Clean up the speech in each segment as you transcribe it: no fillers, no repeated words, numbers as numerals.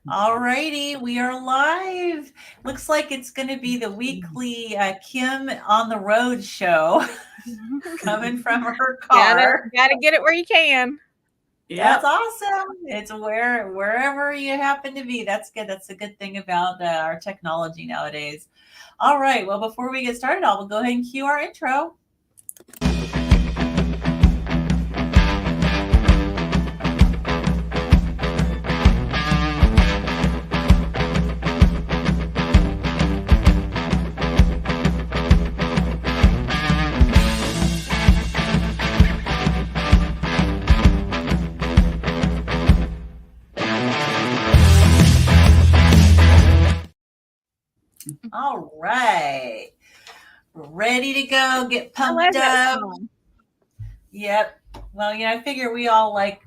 All righty, we are live. Looks like it's going to be the weekly Kim on the road show coming from her car. Gotta get it where you can. That's awesome. It's wherever you happen to be. That's good. That's a good thing about our technology nowadays. All right. Well, before we get started, I'll go ahead and cue our intro. All right. Ready to go. Get pumped up. Yep. Well, I figure we all like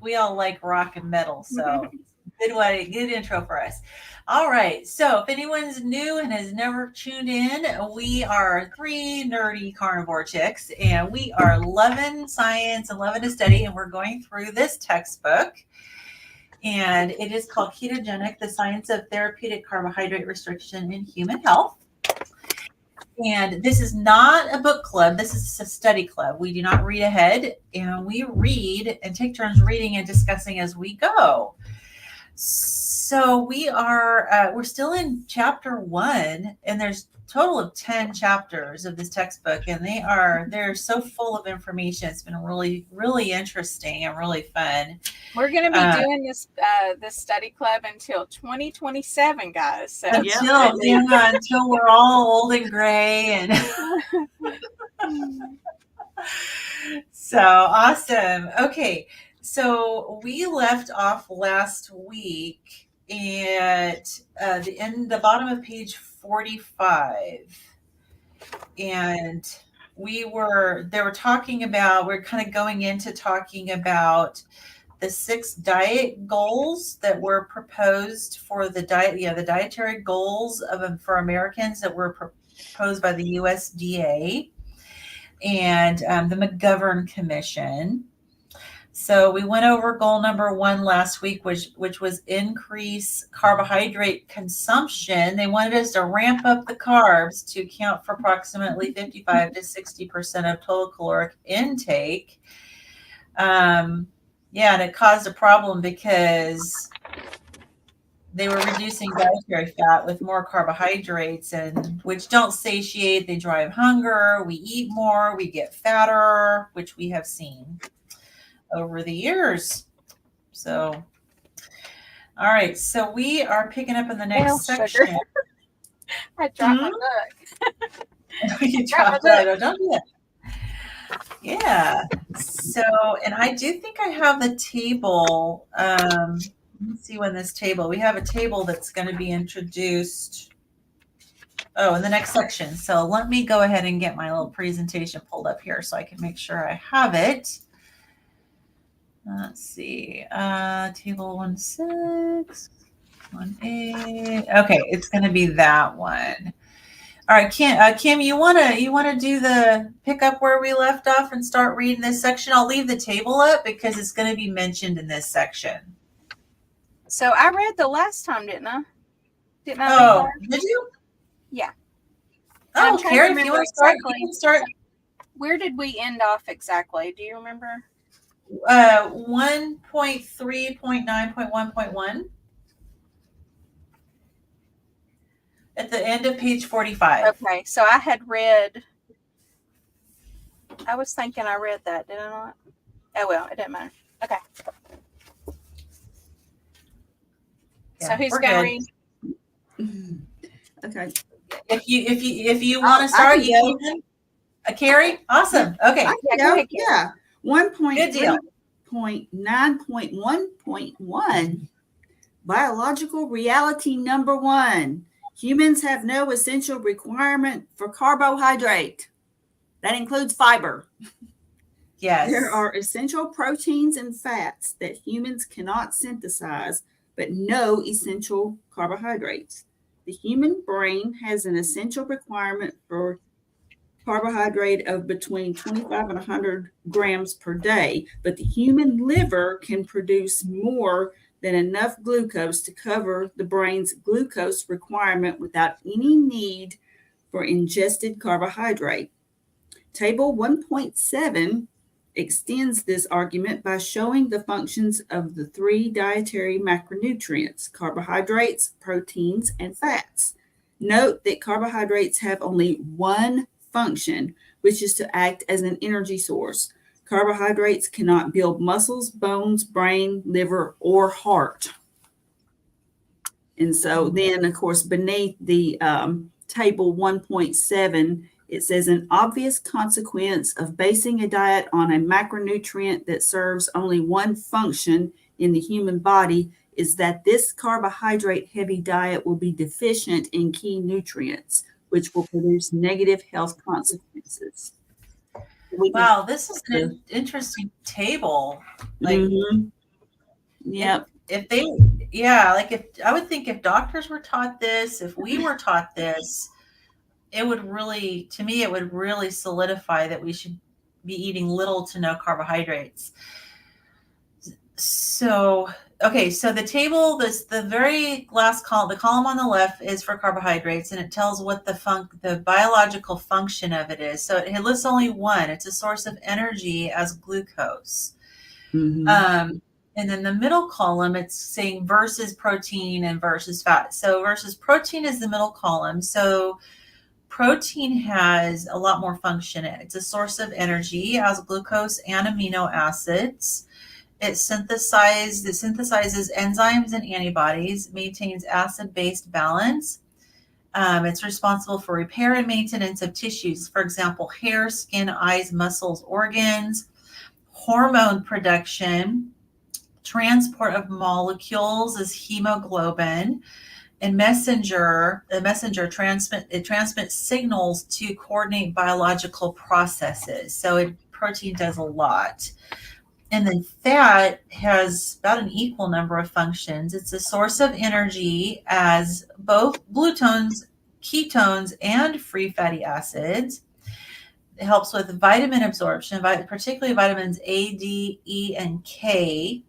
rock and metal, so good intro for us. All right. So if anyone's new and has never tuned in, we are three nerdy carnivore chicks, and we are loving science and loving to study, and we're going through this textbook. And it is called Ketogenic, the Science of Therapeutic Carbohydrate Restriction in Human Health. And this is not a book club. This is a study club. We do not read ahead, and we read and take turns reading and discussing as we go. So we're still in chapter 1, and there's a total of 10 chapters of this textbook, and they're so full of information. It's been really, really interesting and really fun. We're going to be doing this study club until 2027, guys. So until we're all old and gray, and so awesome. Okay. So we left off last week at the bottom of page 45, and we're kind of going into talking about the 6 diet goals that were proposed for the dietary goals for Americans that were proposed by the USDA and the McGovern Commission. So we went over goal number 1 last week, which was increase carbohydrate consumption. They wanted us to ramp up the carbs to account for approximately 55 to 60% of total caloric intake. And it caused a problem because they were reducing dietary fat with more carbohydrates, and which don't satiate. They drive hunger. We eat more. We get fatter, which we have seen over the years. So, all right. So we are picking up in the next section. I dropped my book. You dropped that. Don't do that. Yeah. So, and I do think I have the table. Let's see we have a table that's going to be introduced. Oh, in the next section. So let me go ahead and get my little presentation pulled up here so I can make sure I have it. Let's see. Table 1.6, 1.8. Okay, it's going to be that one. All right, Kim, you wanna do the pick up where we left off and start reading this section? I'll leave the table up because it's going to be mentioned in this section. So I read the last time, didn't I? Did you? Yeah. Oh, Carrie, if you want to start, you can start. Where did we end off exactly? Do you remember? 1.3.9.1.1 at the end of page 45. Okay, so I was thinking I read that, did I not? Oh well, it didn't matter. Okay. Yeah, so who's gonna read? Okay. If you want to start, you can. Carrie, awesome. Okay. Yeah. 1.3.9.1.1 Biological reality number 1. Humans have no essential requirement for carbohydrate. That includes fiber. Yes. There are essential proteins and fats that humans cannot synthesize, but no essential carbohydrates. The human brain has an essential requirement for carbohydrate of between 25 and 100 grams per day, but the human liver can produce more than enough glucose to cover the brain's glucose requirement without any need for ingested carbohydrate. Table 1.7 extends this argument by showing the functions of the three dietary macronutrients: carbohydrates, proteins, and fats. Note that carbohydrates have only one function, which is to act as an energy source. Carbohydrates cannot build muscles, bones, brain, liver, or heart. And so then, of course, beneath the table 1.7, it says an obvious consequence of basing a diet on a macronutrient that serves only one function in the human body is that this carbohydrate-heavy diet will be deficient in key nutrients, which will produce negative health consequences. Wow, this is an interesting table. Like, Yep. if they, like if I would think if doctors were taught this, if we were taught this, it would really, to me, it would really solidify that we should be eating little to no carbohydrates. So, okay, so the table, the very last column, the column on the left is for carbohydrates, and it tells what the biological function of it is. So it lists only one. It's a source of energy as glucose. And then the middle column, it's saying versus protein and versus fat. So versus protein is the middle column. So protein has a lot more function. It's a source of energy as glucose and amino acids. It synthesizes enzymes and antibodies, maintains acid-base balance. It's responsible for repair and maintenance of tissues, for example, hair, skin, eyes, muscles, organs, hormone production, transport of molecules as hemoglobin, and the messenger transmits signals to coordinate biological processes. So protein does a lot. And then fat has about an equal number of functions. It's a source of energy as both glutones, ketones, and free fatty acids. It helps with vitamin absorption, particularly vitamins A, D, E, and K.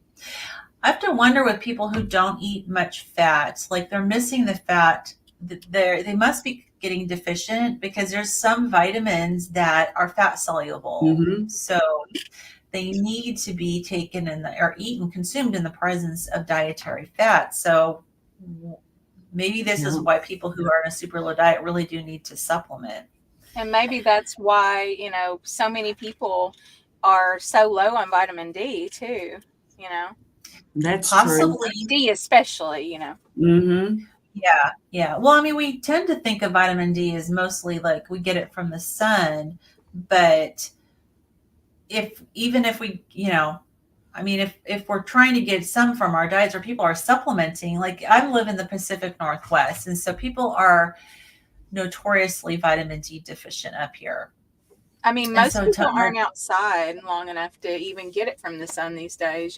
I have to wonder with people who don't eat much fat, like they're missing the fat, they must be getting deficient because there's some vitamins that are fat soluble. So they need to be taken or eaten, consumed in the presence of dietary fat. So maybe this is why people who are in a super low diet really do need to supplement. And maybe that's why, so many people are so low on vitamin D too, That's possibly true. D especially, Yeah. Well, I mean, we tend to think of vitamin D as mostly like we get it from the sun, but if we, if we're trying to get some from our diets or people are supplementing, like I live in the Pacific Northwest, and so people are notoriously vitamin D deficient up here. I mean, most people aren't outside long enough to even get it from the sun these days,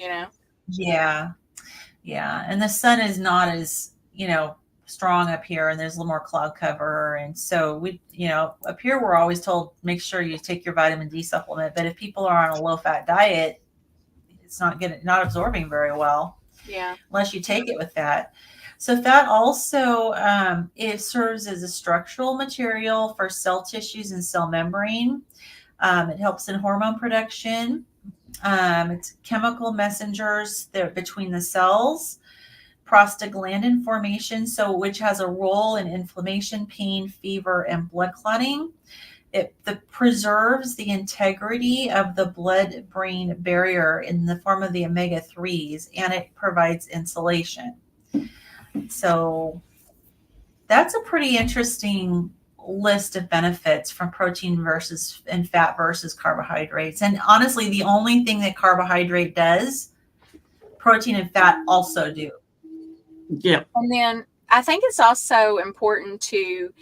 Yeah. And the sun is not as, strong up here, and there's a little more cloud cover. And so we, up here, we're always told, make sure you take your vitamin D supplement. But if people are on a low fat diet, it's not absorbing very well. Yeah. Unless you take it with fat. So fat also, it serves as a structural material for cell tissues and cell membrane. It helps in hormone production. It's chemical messengers between the cells, prostaglandin formation, which has a role in inflammation, pain, fever, and blood clotting. It preserves the integrity of the blood-brain barrier in the form of the omega-3s, and it provides insulation. So that's a pretty interesting list of benefits from protein and fat versus carbohydrates. And honestly, the only thing that carbohydrate does, protein and fat also do. Yeah. And then I think it's also important to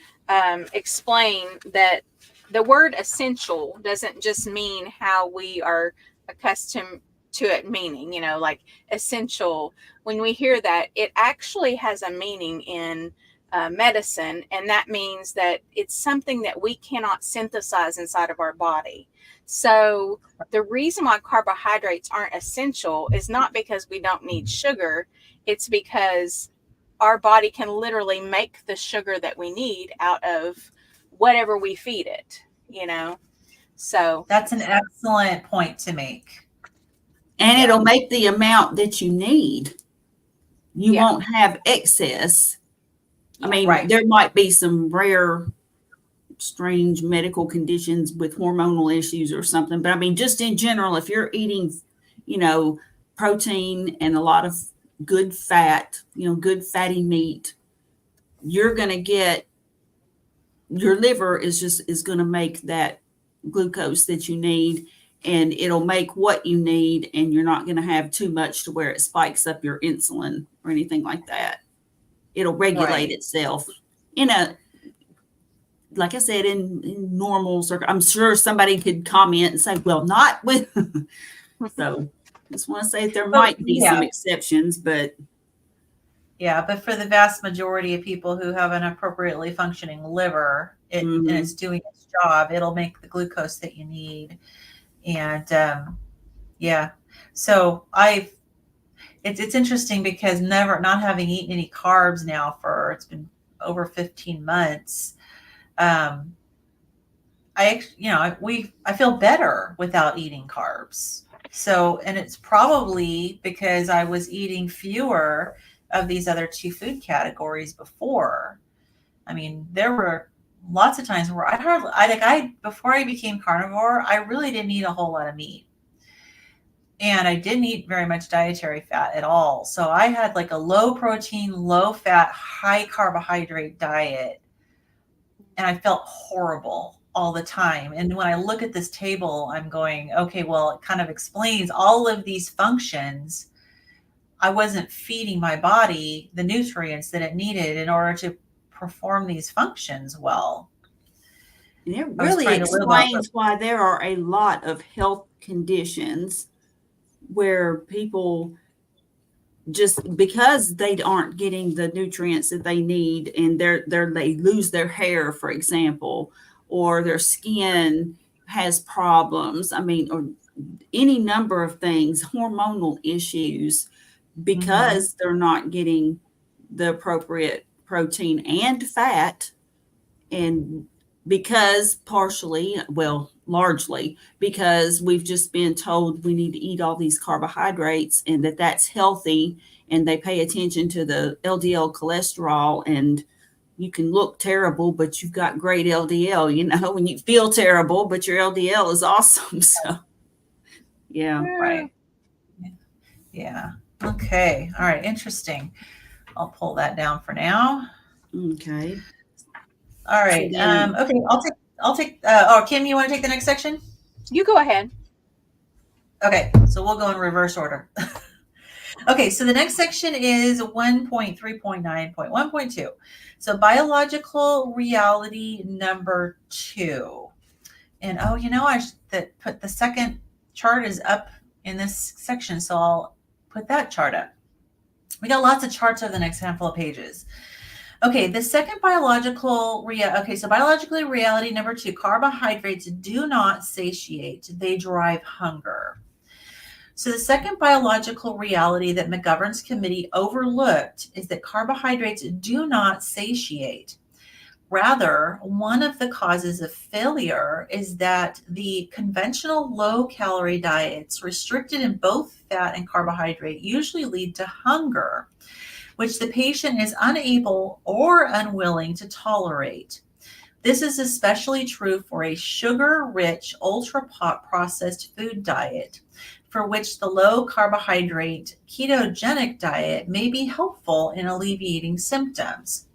explain that the word essential doesn't just mean how we are accustomed to it meaning, like essential. When we hear that, it actually has a meaning in medicine, and that means that it's something that we cannot synthesize inside of our body. So the reason why carbohydrates aren't essential is not because we don't need sugar. it's because our body can literally make the sugar that we need out of whatever we feed it, So That's an excellent point to make. And Yeah. it'll make the amount that you need. You won't have excess. I mean, there might be some rare, strange medical conditions with hormonal issues or something. But I mean, just in general, if you're eating, protein and a lot of good fat, good fatty meat, you're going to get, your liver is going to make that glucose that you need, and it'll make what you need, and you're not going to have too much to where it spikes up your insulin or anything like that. It'll regulate itself like I said, in normal circle. I'm sure somebody could comment and say, well, not with. So just want to say there might be some exceptions, but. Yeah, but for the vast majority of people who have an appropriately functioning liver, and it's doing its job, it'll make the glucose that you need. And so it's interesting because not having eaten any carbs now it's been over 15 months. I feel better without eating carbs. So, and it's probably because I was eating fewer of these other two food categories before. I mean, there were lots of times where before I became carnivore, I really didn't eat a whole lot of meat. And I didn't eat very much dietary fat at all. So I had like a low protein, low fat, high carbohydrate diet. And I felt horrible all the time. And when I look at this table, I'm going, okay, well, it kind of explains all of these functions. I wasn't feeding my body the nutrients that it needed in order to perform these functions well. And it really explains why there are a lot of health conditions where people, just because they aren't getting the nutrients that they need, and they lose their hair, for example, or their skin has problems. I mean, or any number of things, hormonal issues, because they're not getting the appropriate protein and fat, and because largely because we've just been told we need to eat all these carbohydrates and that's healthy, and they pay attention to the LDL cholesterol, and you can look terrible, but you've got great LDL, and you feel terrible, but your LDL is awesome. So, yeah. Right. Yeah. Okay. All right. Interesting. I'll pull that down for now. Okay. All right. Okay. I'll take, Kim, you want to take the next section? You go ahead. Okay. So we'll go in reverse order. Okay. So the next section is 1.3.9.1.2. So biological reality number 2. And the second chart is up in this section. So I'll put that chart up. We got lots of charts over the next handful of pages. Okay, the second biological reality number 2, carbohydrates do not satiate, they drive hunger. So the second biological reality that McGovern's committee overlooked is that carbohydrates do not satiate. Rather, one of the causes of failure is that the conventional low-calorie diets restricted in both fat and carbohydrate usually lead to hunger, which the patient is unable or unwilling to tolerate. This is especially true for a sugar-rich, ultra-processed food diet, for which the low-carbohydrate ketogenic diet may be helpful in alleviating symptoms.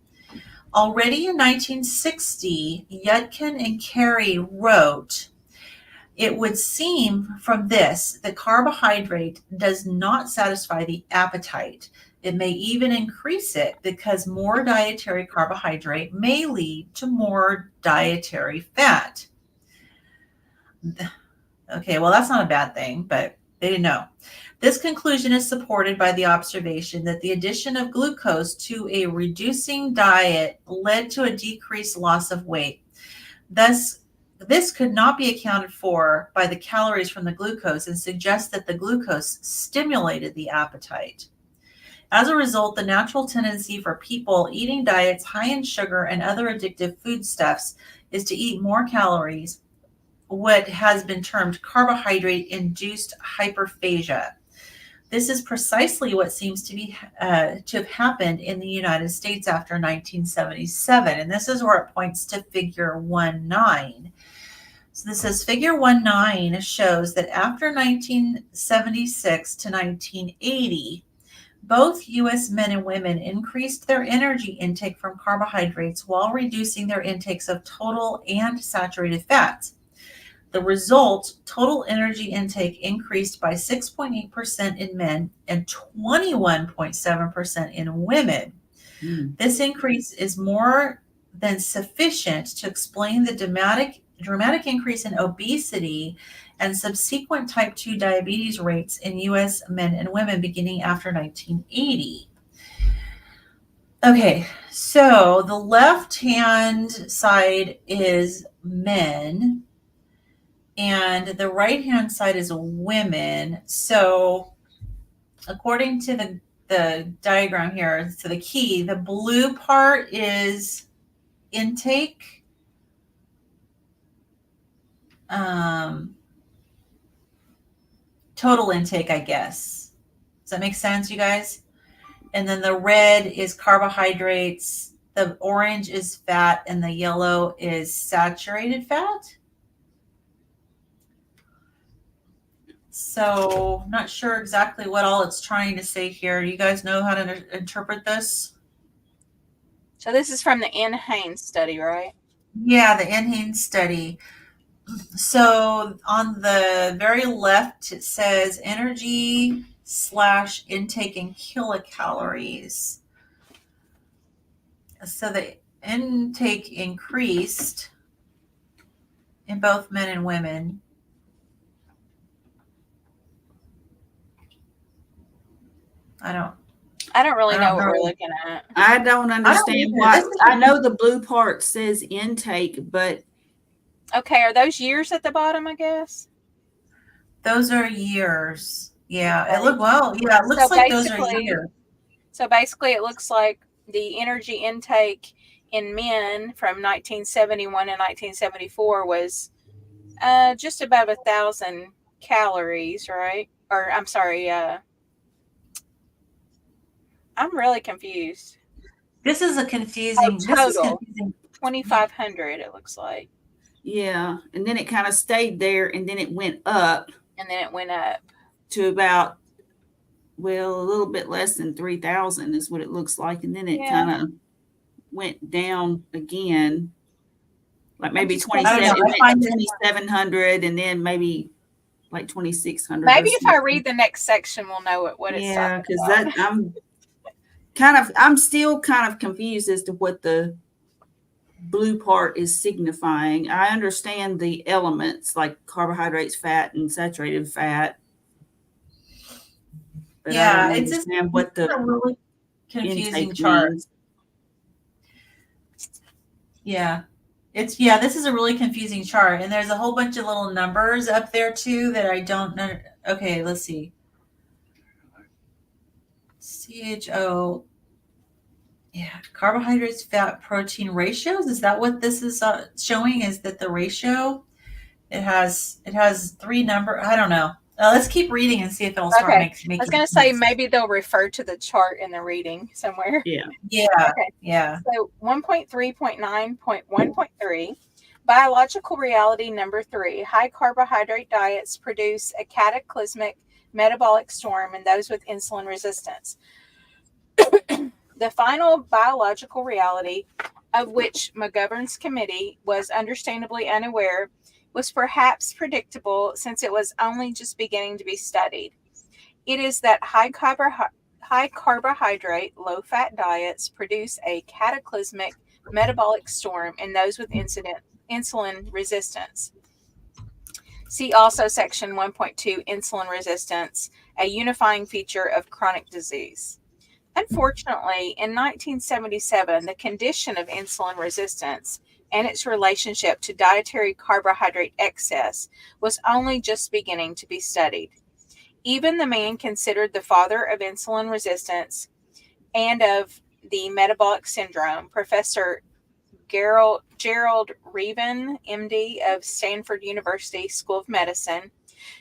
Already in 1960, Yudkin and Carey wrote, "It would seem from this that carbohydrate does not satisfy the appetite. It may even increase it because more dietary carbohydrate may lead to more dietary fat." Okay, well, that's not a bad thing, but they didn't know. This conclusion is supported by the observation that the addition of glucose to a reducing diet led to a decreased loss of weight. Thus, this could not be accounted for by the calories from the glucose and suggests that the glucose stimulated the appetite. As a result, the natural tendency for people eating diets high in sugar and other addictive foodstuffs is to eat more calories, what has been termed carbohydrate-induced hyperphagia. This is precisely what seems to have happened in the United States after 1977, and this is where it points to Figure 1.9. So this says Figure 1.9 shows that after 1976 to 1980, both U.S. men and women increased their energy intake from carbohydrates while reducing their intakes of total and saturated fats. The result, total energy intake increased by 6.8% in men and 21.7% in women. This increase is more than sufficient to explain the dramatic increase in obesity and subsequent type 2 diabetes rates in U.S. men and women beginning after 1980. Okay, so the left-hand side is men, and the right-hand side is women. So according to the diagram here, so the key, the blue part is intake. Total intake, I guess. Does that make sense, you guys? And then the red is carbohydrates, the orange is fat, and the yellow is saturated fat. So not sure exactly what all it's trying to say here. Do you guys know how to interpret this? So this is from the NHANES study, right? Yeah, the NHANES study. So on the very left, it says energy / intake in kilocalories. So the intake increased in both men and women. I don't really know what we're looking at. I don't understand why. I know the blue part says intake, but okay, are those years at the bottom, I guess? Those are years. Yeah, okay. It looks like those are years. So basically it looks like the energy intake in men from 1971 to 1974 was just above 1,000 calories, right? Or I'm sorry, I'm really confused. This is confusing. Total. This is confusing. 2,500, it looks like. Yeah, and then it kind of stayed there, and then it went up. And then it went up to about, well, a little bit less than 3,000 is what it looks like, and then it kind of went down again, like maybe 2,700, and then maybe like 2,600. Maybe if I read the next section, we'll know what it's talking about. Yeah, because I'm still kind of confused as to what the blue part is signifying. I understand the elements like carbohydrates, fat, and saturated fat. But yeah, it's just what the a really confusing chart. Means. Yeah. This is a really confusing chart, and there's a whole bunch of little numbers up there too that I don't know. Okay, let's see. CHO. Yeah, carbohydrates, fat, protein ratios. Is that what this is showing? Is that the ratio? It has 3 numbers. I don't know. Let's keep reading and see if it'll start making. I was going to say maybe they'll refer to the chart in the reading somewhere. Yeah. Okay. Yeah. So 1.3.9.1.3, biological reality number 3, high carbohydrate diets produce a cataclysmic metabolic storm in those with insulin resistance. The final biological reality, of which McGovern's committee was understandably unaware, was perhaps predictable since it was only just beginning to be studied. It is that high carbohydrate, low-fat diets produce a cataclysmic metabolic storm in those with insulin resistance. See also section 1.2, insulin resistance, a unifying feature of chronic disease. Unfortunately, in 1977, the condition of insulin resistance and its relationship to dietary carbohydrate excess was only just beginning to be studied. Even the man considered the father of insulin resistance, and of the metabolic syndrome, Professor Gerald Reaven, MD of Stanford University School of Medicine,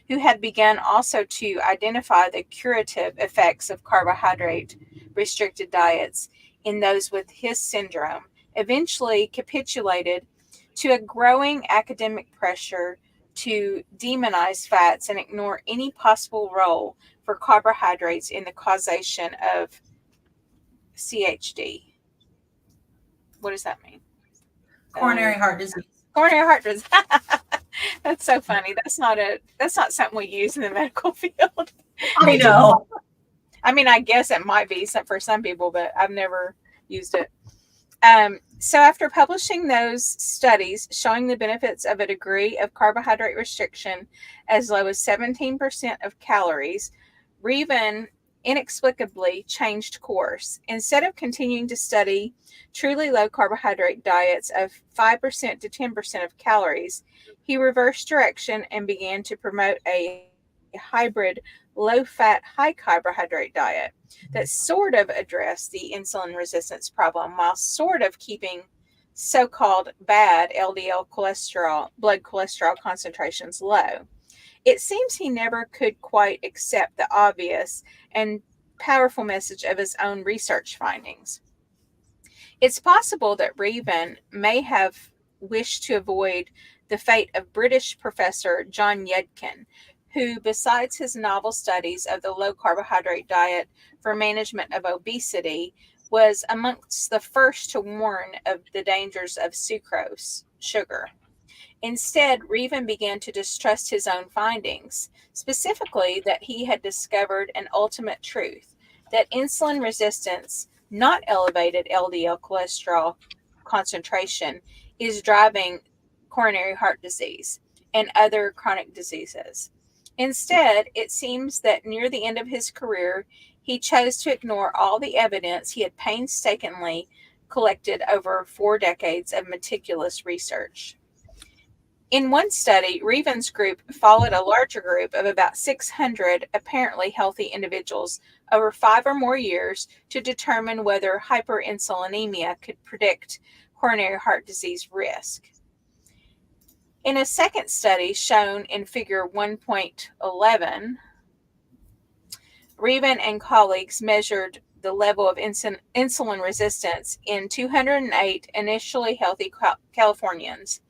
who had begun also to identify the curative effects of carbohydrate restricted diets in those with his syndrome, eventually capitulated to a growing academic pressure to demonize fats and ignore any possible role for carbohydrates in the causation of CHD. What does that mean? Coronary heart disease. Coronary heart disease. That's so funny. That's not something we use in the medical field. I know. I mean, I guess it might be for some people, but I've never used it. So after publishing those studies showing the benefits of a degree of carbohydrate restriction as low as 17% of calories, Reaven inexplicably changed course. Instead of continuing to study truly low carbohydrate diets of 5% to 10% of calories, he reversed direction and began to promote a hybrid low-fat, high-carbohydrate diet that sort of addressed the insulin resistance problem while sort of keeping so-called bad LDL cholesterol, blood cholesterol concentrations low. It seems he never could quite accept the obvious and powerful message of his own research findings. It's possible that Reaven may have wished to avoid the fate of British professor John Yudkin, who, besides his novel studies of the low-carbohydrate diet for management of obesity, was amongst the first to warn of the dangers of sucrose, sugar. Instead, Reaven began to distrust his own findings, specifically that he had discovered an ultimate truth, that insulin resistance, not elevated LDL cholesterol concentration, is driving coronary heart disease and other chronic diseases. Instead, it seems that near the end of his career, he chose to ignore all the evidence he had painstakingly collected over 4 decades of meticulous research. In one study, Reaven's group followed a larger group of about 600 apparently healthy individuals over 5 or more years to determine whether hyperinsulinemia could predict coronary heart disease risk. In a second study shown in figure 1.11, Reaven and colleagues measured the level of insulin resistance in 208 initially healthy Californians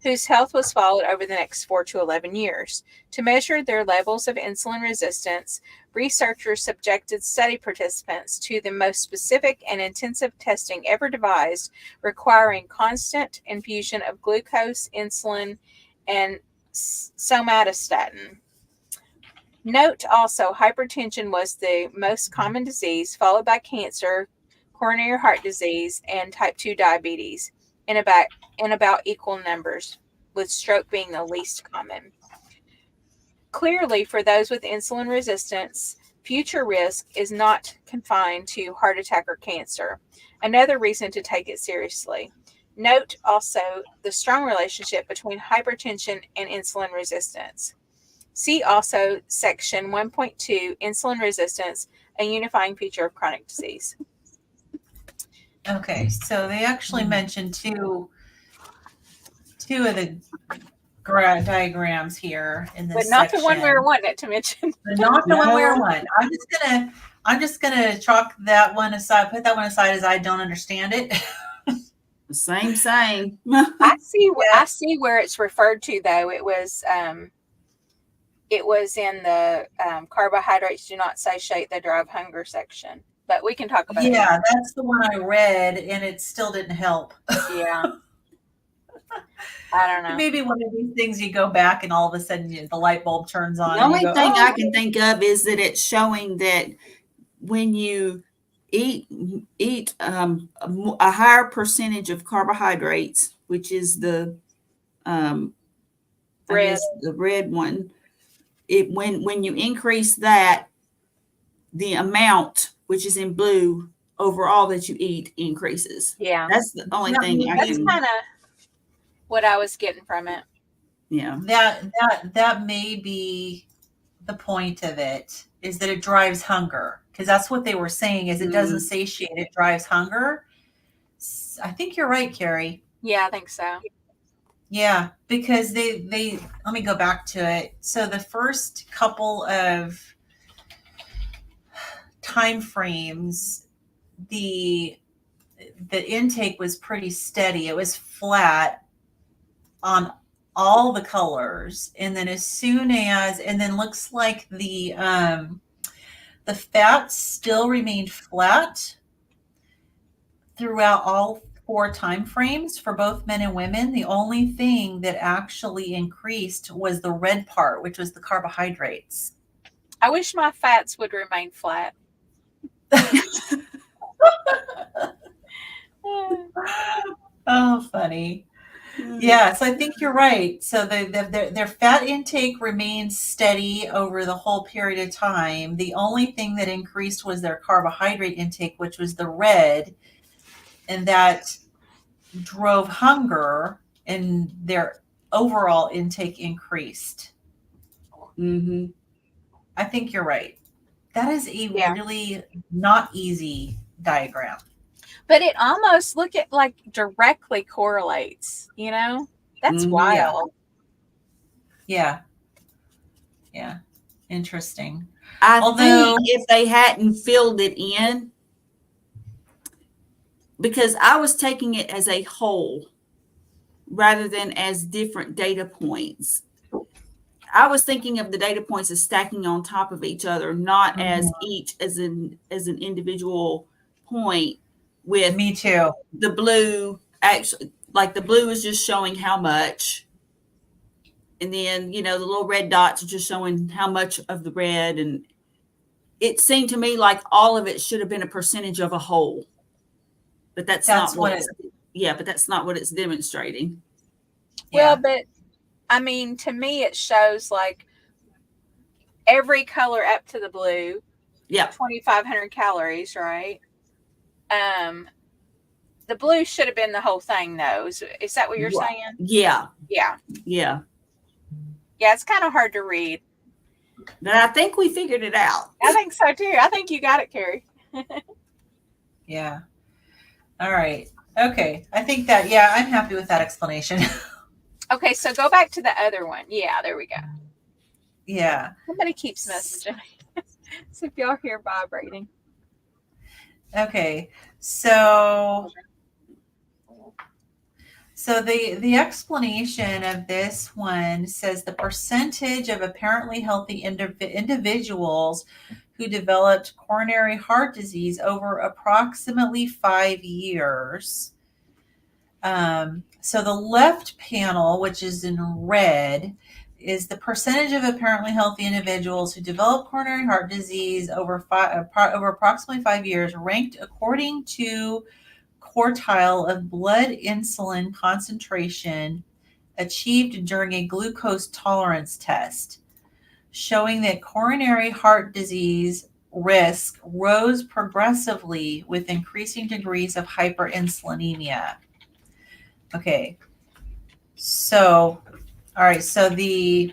whose health was followed over the next 4 to 11 years. To measure their levels of insulin resistance, researchers subjected study participants to the most specific and intensive testing ever devised, requiring constant infusion of glucose, insulin, and somatostatin. Note also, hypertension was the most common disease, followed by cancer, coronary heart disease, and type 2 diabetes in about equal numbers, with stroke being the least common. Clearly, for those with insulin resistance, future risk is not confined to heart attack or cancer. Another reason to take it seriously. Note also the strong relationship between hypertension and insulin resistance. See also section 1.2, insulin resistance, a unifying feature of chronic disease. Okay, so they actually mentioned two of the diagrams here in this but not section. The one we were wanting it to mention. But not the one we were wanting. I'm just gonna chalk that one aside, put that one aside as I don't understand it. Same. I see where it's referred to though. It was in the carbohydrates do not satiate, they drive hunger section. But we can talk about it. Yeah, that's the one I read, and it still didn't help. Yeah. I don't know. Maybe one of these things you go back and all of a sudden the light bulb turns on. The only thing I can think of is that it's showing that when you eat a higher percentage of carbohydrates, which is the red one, when you increase that, the amount, which is in blue, overall that you eat increases. Yeah, that's the only thing. That's kind of what I was getting from it. Yeah, that may be the point of it is that it drives hunger, because that's what they were saying is it doesn't satiate, it drives hunger. I think you're right, Carrie. Yeah, I think so. Yeah, because they let me go back to it. So the first couple of time frames, the intake was pretty steady. It was flat on all the colors, and then looks like the fats still remained flat throughout all 4 time frames for both men and women. The only thing that actually increased was the red part, which was the carbohydrates. I wish my fats would remain flat. Oh, funny. Yeah, so I think you're right. So their fat intake remains steady over the whole period of time. The only thing that increased was their carbohydrate intake, which was the red, and that drove hunger, and their overall intake increased. Mm-hmm. I think you're right. That is a Yeah. really not easy diagram. But it almost directly correlates, That's wild. Yeah. Yeah. Interesting. I Although- think if they hadn't filled it in, because I was taking it as a whole rather than as different data points. I was thinking of the data points as stacking on top of each other, not as each as an individual point. With Me too. The blue, actually, like the blue is just showing how much, and then the little red dots are just showing how much of the red, and it seemed to me like all of it should have been a percentage of a whole, but that's not what it's. Yeah, but that's not what it's demonstrating. Well, but I mean, to me, it shows like every color up to the blue. Yeah. 2,500 calories, right? The blue should have been the whole thing, though. Is that what you're saying? Yeah. Yeah. Yeah. Yeah, it's kind of hard to read. But I think we figured it out. I think so, too. I think you got it, Carrie. Yeah. All right. Okay. I think that, I'm happy with that explanation. Okay, so go back to the other one. Yeah, there we go. Yeah. Somebody keeps messaging. So if y'all hear vibrating. Okay. So the explanation of this one says the percentage of apparently healthy individuals who developed coronary heart disease over approximately 5 years. So the left panel, which is in red, is the percentage of apparently healthy individuals who develop coronary heart disease over approximately 5 years, ranked according to quartile of blood insulin concentration achieved during a glucose tolerance test, showing that coronary heart disease risk rose progressively with increasing degrees of hyperinsulinemia. Okay, so all right, so this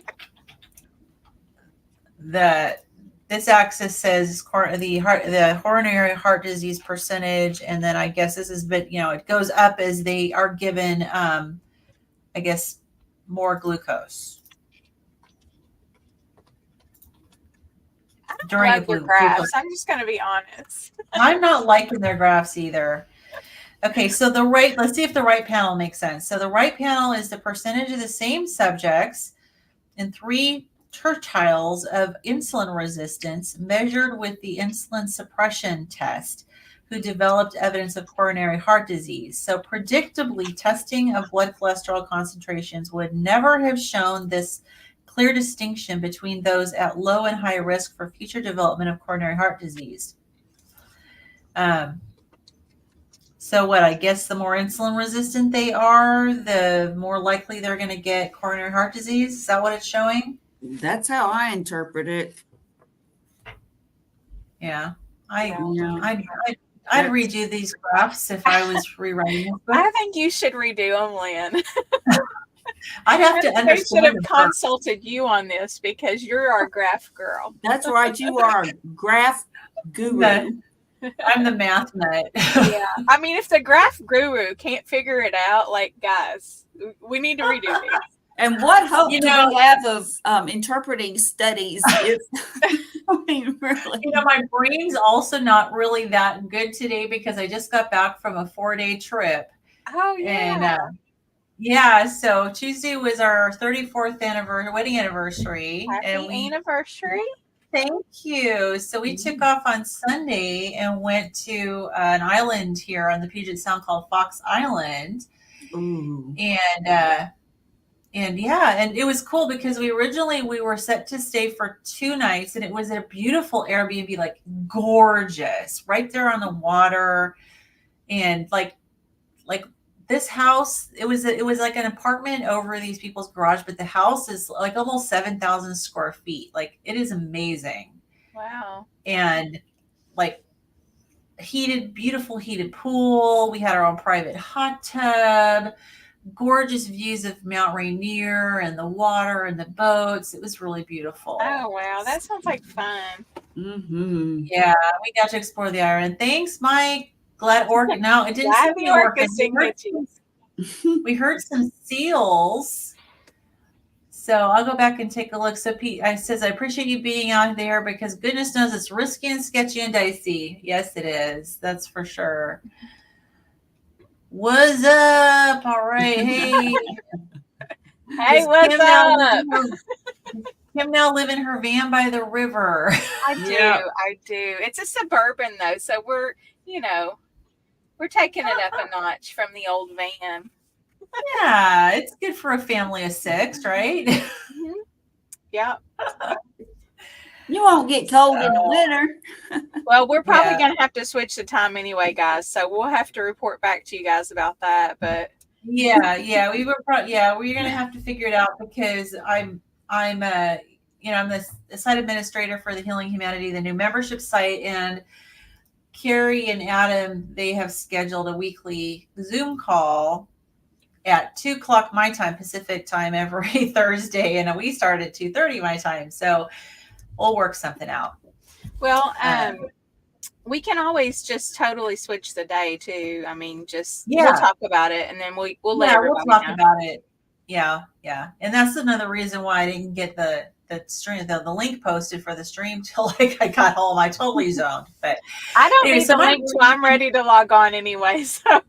axis says the coronary heart disease percentage, and then I guess this is, but it goes up as they are given, I guess, more glucose during a graphs. I'm just going to be honest. I'm not liking their graphs either. Okay, so let's see if the right panel makes sense. So the right panel is the percentage of the same subjects in 3 tertiles of insulin resistance measured with the insulin suppression test who developed evidence of coronary heart disease. So predictably, testing of blood cholesterol concentrations would never have shown this clear distinction between those at low and high risk for future development of coronary heart disease. So what, I guess the more insulin resistant they are, the more likely they're going to get coronary heart disease? Is that what it's showing? That's how I interpret it. Yeah. I'd redo these graphs if I was rewriting this book. I think you should redo them, Lynn. I'd have to They should understand have them first. consulted you on this because you're our graph girl. That's right. You are a graph guru. I'm the math nut. Yeah. I mean, if the graph guru can't figure it out, like, guys, we need to redo these. And what hope You do know- we have of interpreting studies if, I mean, really? You know, my brain's also not really that good today because I just got back from a 4-day trip. Oh, yeah. And yeah, so Tuesday was our 34th wedding anniversary. Happy anniversary. Thank you. So we took off on Sunday and went to an island here on the Puget Sound called Fox Island. Ooh. And yeah, and it was cool because we were set to stay for 2 nights, and it was a beautiful Airbnb, like gorgeous, right there on the water. And like this house, it was like an apartment over these people's garage, but the house is like almost 7,000 square feet. Like, it is amazing. Wow. And like beautiful heated pool. We had our own private hot tub, gorgeous views of Mount Rainier and the water and the boats. It was really beautiful. Oh, wow. That sounds like fun. Mm-hmm. Yeah, we got to explore the island. Thanks, Mike. Glad Orca. No, it didn't Glad seem the orca sing with you. We heard some seals. So I'll go back and take a look. So Pete, says, I appreciate you being out there because goodness knows it's risky and sketchy and dicey. Yes, it is. That's for sure. What's up? All right. Hey. Hey, what's up? Kim now live in her van by the river. I do. It's a Suburban, though. So we're taking it up a notch from the old van. Yeah, it's good for a family of 6, right? Mm-hmm. Yeah. You won't get cold in the winter. Well, we're probably going to have to switch the time anyway, guys. So we'll have to report back to you guys about that. But we're going to have to figure it out because I'm the site administrator for the Healing Humanity, the new membership site, and Carrie and Adam, they have scheduled a weekly Zoom call at 2:00 my time, Pacific time, every Thursday, and we start at 2:30 my time. So we'll work something out. Well, we can always just totally switch the day too. I mean, we'll talk about it, and then we'll let everybody we'll talk know about it. Yeah, and that's another reason why I didn't get the stream, the link posted for the stream till I got home. I totally zoned, but I don't need the link till I'm ready to log on anyway. So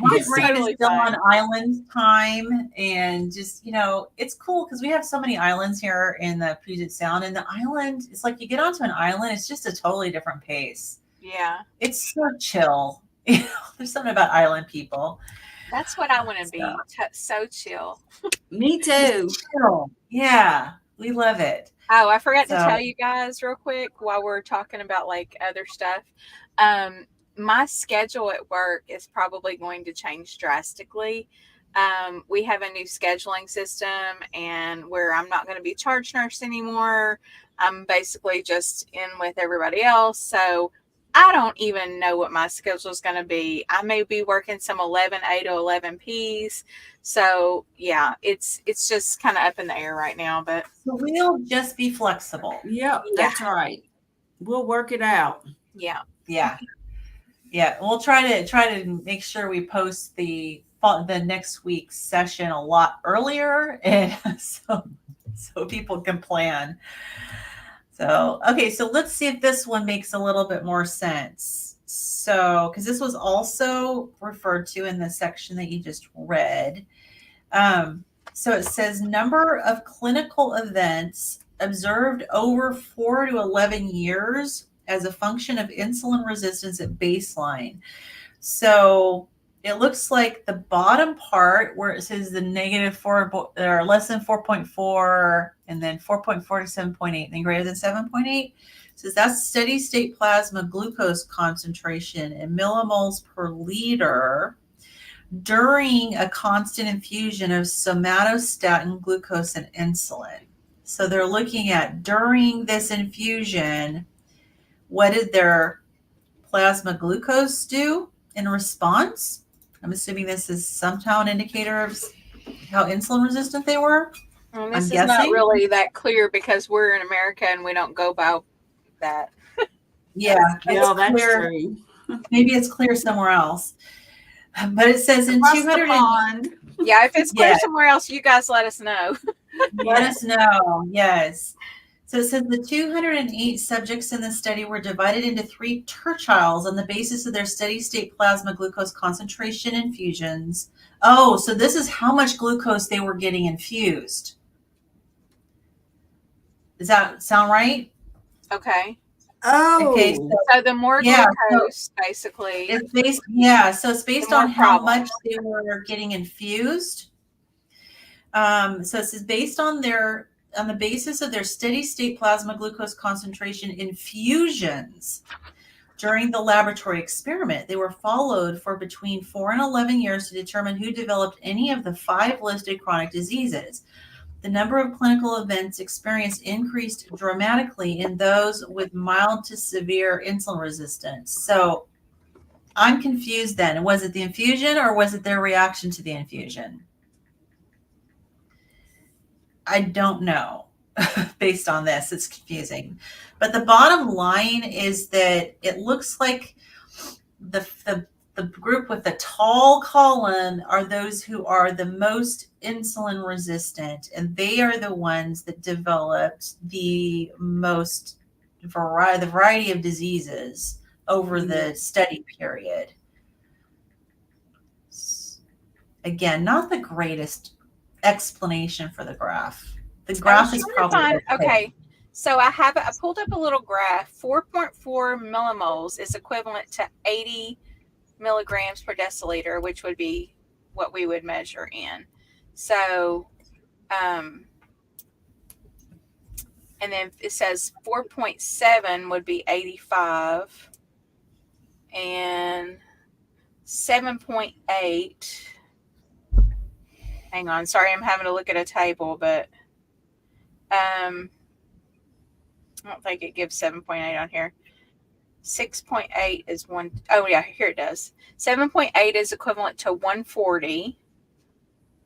my brain is still on island time, and just it's cool because we have so many islands here in the Puget Sound, and the island, it's like you get onto an island, it's just a totally different pace. Yeah, it's so chill. There's something about island people. That's what I want to be. So chill. Me too. Chill. Yeah. We love it. Oh, I forgot to tell you guys real quick while we're talking about like other stuff. My schedule at work is probably going to change drastically. We have a new scheduling system, and where I'm not going to be charge nurse anymore. I'm basically just in with everybody else. So I don't even know what my schedule is going to be. I may be working some 11A to 11Ps. So yeah, it's just kind of up in the air right now, but so we'll just be flexible. Yep, that's right. We'll work it out. Yeah. We'll try to make sure we post the next week's session a lot earlier, and so people can plan. So, okay, so let's see if this one makes a little bit more sense. So, because this was also referred to in the section that you just read. So it says number of clinical events observed over 4 to 11 years as a function of insulin resistance at baseline. So it looks like the bottom part where it says the -4 or less than 4.4, and then 4.4 to 7.8, and then greater than 7.8, says that's steady state plasma glucose concentration in millimoles per liter during a constant infusion of somatostatin, glucose, and insulin. So they're looking at during this infusion, what did their plasma glucose do in response? I'm assuming this is somehow an indicator of how insulin resistant they were. And I'm this is not guessing. really that clear because we're in America and we don't go by that. Yeah, Well, it's that's clear. true. Maybe it's clear somewhere else. But it says in Across the 200. pond. Yeah, if it's clear Yeah. somewhere else, you guys let us know. Let us know. Yes. So it says the 208 subjects in the study were divided into 3 tertiles on the basis of their steady state plasma glucose concentration infusions. Oh, so this is how much glucose they were getting infused. Does that sound right? Okay. Oh, Okay. So the more Yeah, glucose, basically, It's based, yeah. So it's based The more on how problem. much they were getting infused. So it says based on the basis of their steady state plasma glucose concentration infusions during the laboratory experiment, they were followed for between 4 and 11 years to determine who developed any of the 5 listed chronic diseases. The number of clinical events experienced increased dramatically in those with mild to severe insulin resistance. So I'm confused then. Was it the infusion or was it their reaction to the infusion? I don't know. Based on this, it's confusing. But the bottom line is that it looks like the group with the tall column are those who are the most insulin resistant, and they are the ones that developed the most variety of diseases over the study period. Again, not the greatest explanation for the graph. The graph is probably okay. So I pulled up a little graph. 4.4 millimoles is equivalent to 80 milligrams per deciliter, which would be what we would measure in. So, and then it says 4.7 would be 85, and 7.8. Hang on, sorry, I'm having to look at a table, but I don't think it gives 7.8 on here. 6.8 is one. Oh yeah, here it does. 7.8 is equivalent to 140.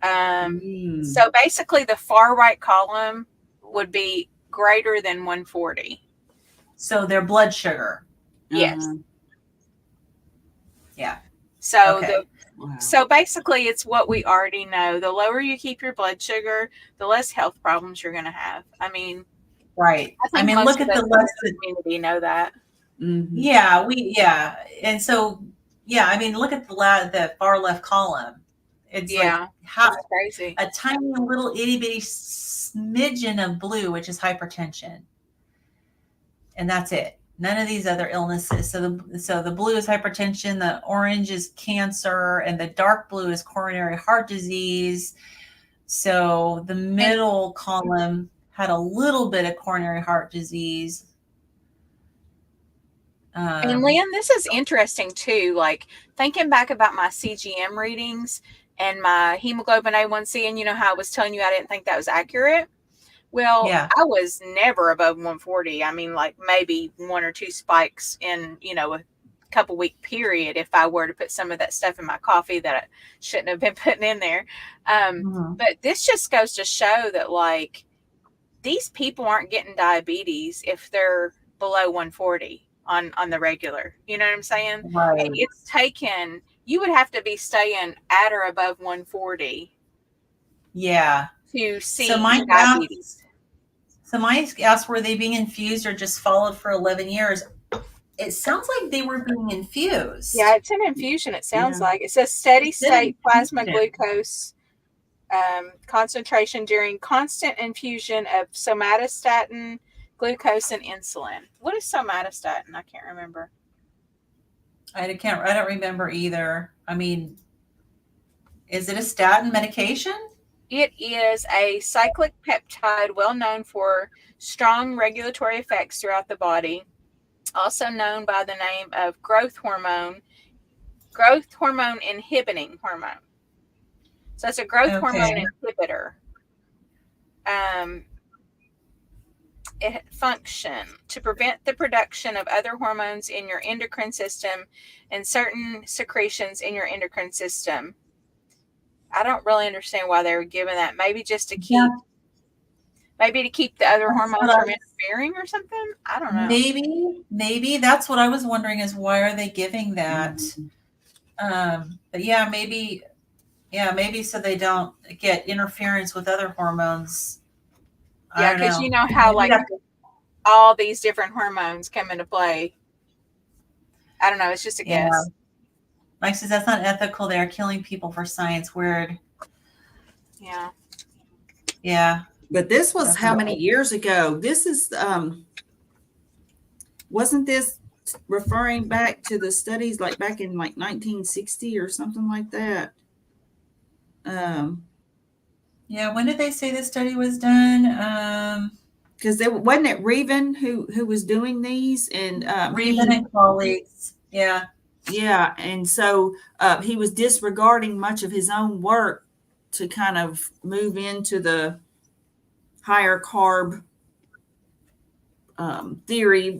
So basically the far right column would be greater than 140. So their blood sugar. Yes. Yeah. So Okay. So basically it's what we already know. The lower you keep your blood sugar, the less health problems you're going to have. I mean, right. I mean, look at the less community know that. Mm-hmm. Yeah, and so I mean, look at the far left column. It's like that's crazy. A tiny little itty bitty smidgen of blue, which is hypertension, and that's it. None of these other illnesses. So the blue is hypertension, the orange is cancer, and the dark blue is coronary heart disease. So the middle column had a little bit of coronary heart disease. And Lynn, this is interesting too. Like thinking back about my CGM readings and my hemoglobin A1C, and you know how I was telling you I didn't think that was accurate. Well, I was never above 140. I mean, like maybe 1 or 2 spikes in, a couple week period if I were to put some of that stuff in my coffee that I shouldn't have been putting in there. But this just goes to show that like these people aren't getting diabetes if they're below 140 on the regular. You know what I'm saying? Right. And it's taken, you would have to be staying at or above 140. Yeah. To see diabetes. So mine asked, were they being infused or just followed for 11 years? It sounds like they were being infused. Yeah, it's an infusion. It sounds like it says steady state plasma glucose concentration during constant infusion of somatostatin, glucose, and insulin. What is somatostatin? I can't remember. I don't remember either. I mean, is it a statin medication? It is a cyclic peptide well known for strong regulatory effects throughout the body, also known by the name of growth hormone inhibiting hormone. So it's a growth hormone inhibitor. It function to prevent the production of other hormones in your endocrine system and certain secretions in your endocrine system. I don't really understand why they were given that. Maybe just to keep, Yeah. maybe to keep the other That's hormones what from interfering or something. I don't know. maybe that's what I was wondering is why are they giving that? But yeah, maybe so they don't get interference with other hormones. I Yeah, don't because you know. know how Maybe like that's- all these different hormones come into play. I don't know. It's just a yeah. guess. Mike says that's not ethical. They're killing people for science. Weird. Yeah. Yeah. But this was how Definitely. many years ago? This is wasn't this referring back to the studies like back in like 1960 or something like that? Yeah. When did they say this study was done? Because there wasn't it Reven who was doing these, and Reason and colleagues. Yeah. yeah, and so he was disregarding much of his own work to kind of move into the higher carb theory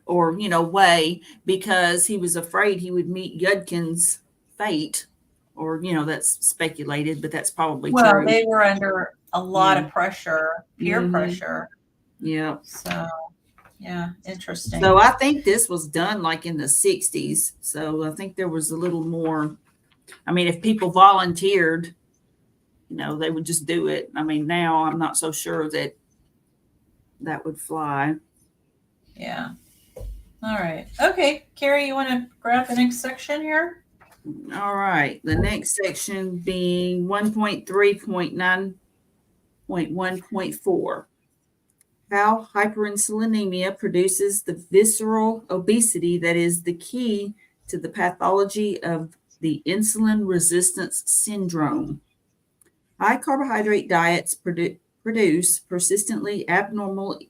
or way, because he was afraid he would meet Yudkin's fate, or that's speculated, but that's probably Well, true. they were under a lot Yeah. of pressure, peer Mhm. pressure. Yeah. So, yeah, interesting. So I think this was done like in the 60s. So I think there was a little more. I mean, if people volunteered, they would just do it. I mean, now I'm not so sure that would fly. Yeah. All right. Okay, Carrie, you want to grab the next section here? All right. The next section being 1.3.9.1.4. How hyperinsulinemia produces the visceral obesity that is the key to the pathology of the insulin resistance syndrome. High carbohydrate diets produce persistently abnormal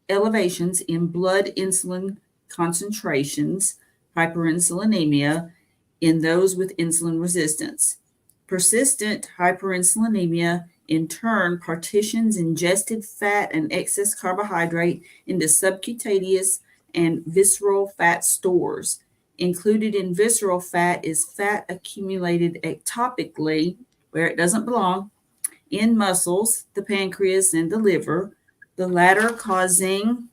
elevations in blood insulin concentrations, hyperinsulinemia, in those with insulin resistance. Persistent hyperinsulinemia in turn partitions ingested fat and excess carbohydrate into subcutaneous and visceral fat stores. Included in visceral fat is fat accumulated ectopically, where it doesn't belong, in muscles, the pancreas, and the liver, the latter causing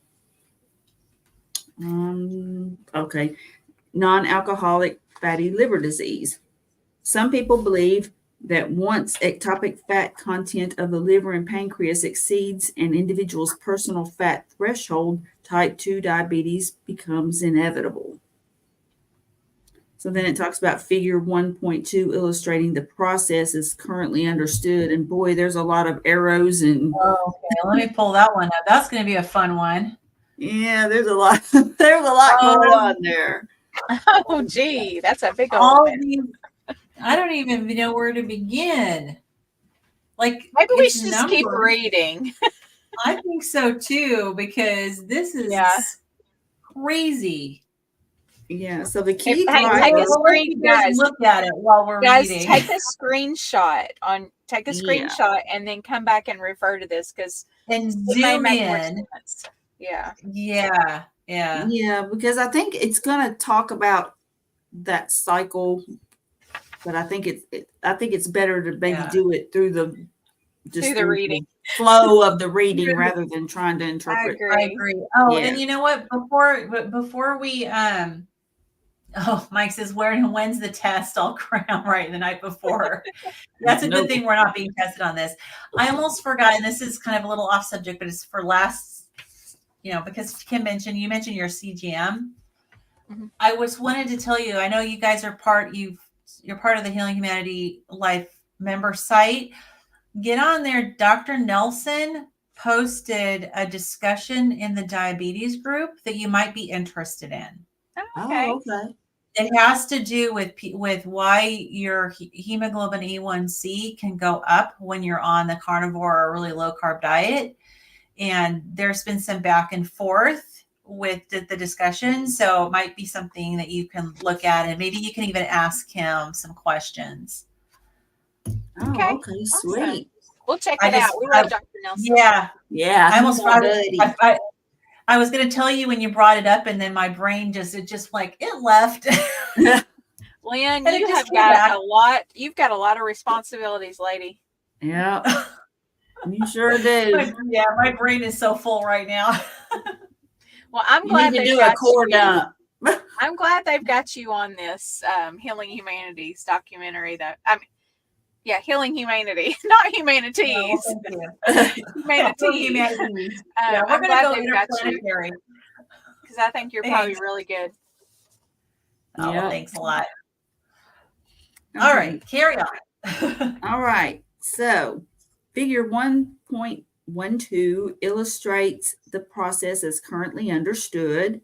non-alcoholic fatty liver disease. Some people believe that once ectopic fat content of the liver and pancreas exceeds an individual's personal fat threshold, type 2 diabetes becomes inevitable. So then it talks about figure 1.2 illustrating the process is currently understood. And boy, there's a lot of arrows and Okay, let me pull that one up. That's going to be a fun one. yeah, there's a lot. There's a lot going on there. Oh, gee, that's a big All old of these, I don't even know where to begin. Like, Maybe we it's should just keep numbers. reading. I think so too, because this is crazy. Yeah. So the key Hey, take a screen, guys. Look at it while we're reading. Take a screenshot and then come back and refer to this because and it may zoom make more in. sense. Yeah. Yeah. Yeah. Yeah, because I think it's going to talk about that cycle, but I think it's better to maybe do it through the reading flow of the reading rather than trying to interpret. I agree. Oh, yeah. And you know what? Before we Mike says, when's the test? I'll cram right the night before. That's a good thing we're not being tested on this. I almost forgot, and this is kind of a little off subject, but it's for last, because Kim mentioned your CGM. Mm-hmm. I wanted to tell you, I know you guys are you're part of the Healing Humanity Life member site. Get on there. Dr. Nelson posted a discussion in the diabetes group that you might be interested in. Okay. Oh, okay. It has to do with why your hemoglobin A1C can go up when you're on the carnivore or really low carb diet. And there's been some back and forth with the discussion. So it might be something that you can look at, and maybe you can even ask him some questions. Okay. Sweet. Awesome. We'll check it out. We love Dr. Nelson. Yeah. I was going to tell you when you brought it up, and then my brain it left. Lynn, And it you just have came got back. a lot. You've got a lot of responsibilities, lady. Yeah, you sure do. Yeah, my brain is so full right now. Well, I'm You glad need to they've do a got core you. dump. I'm glad they've got you on this Healing Humanities documentary. That I mean, yeah, Healing Humanity, not Humanities. No, thank you. Humanity. Humanities. Yeah, we're I'm going to glad go they've got you interplanetary. because I think you're probably Thanks. really good. Oh, Yeah. thanks a lot. Okay. All right, carry on. All right. So, figure 1.12 illustrates the process as currently understood.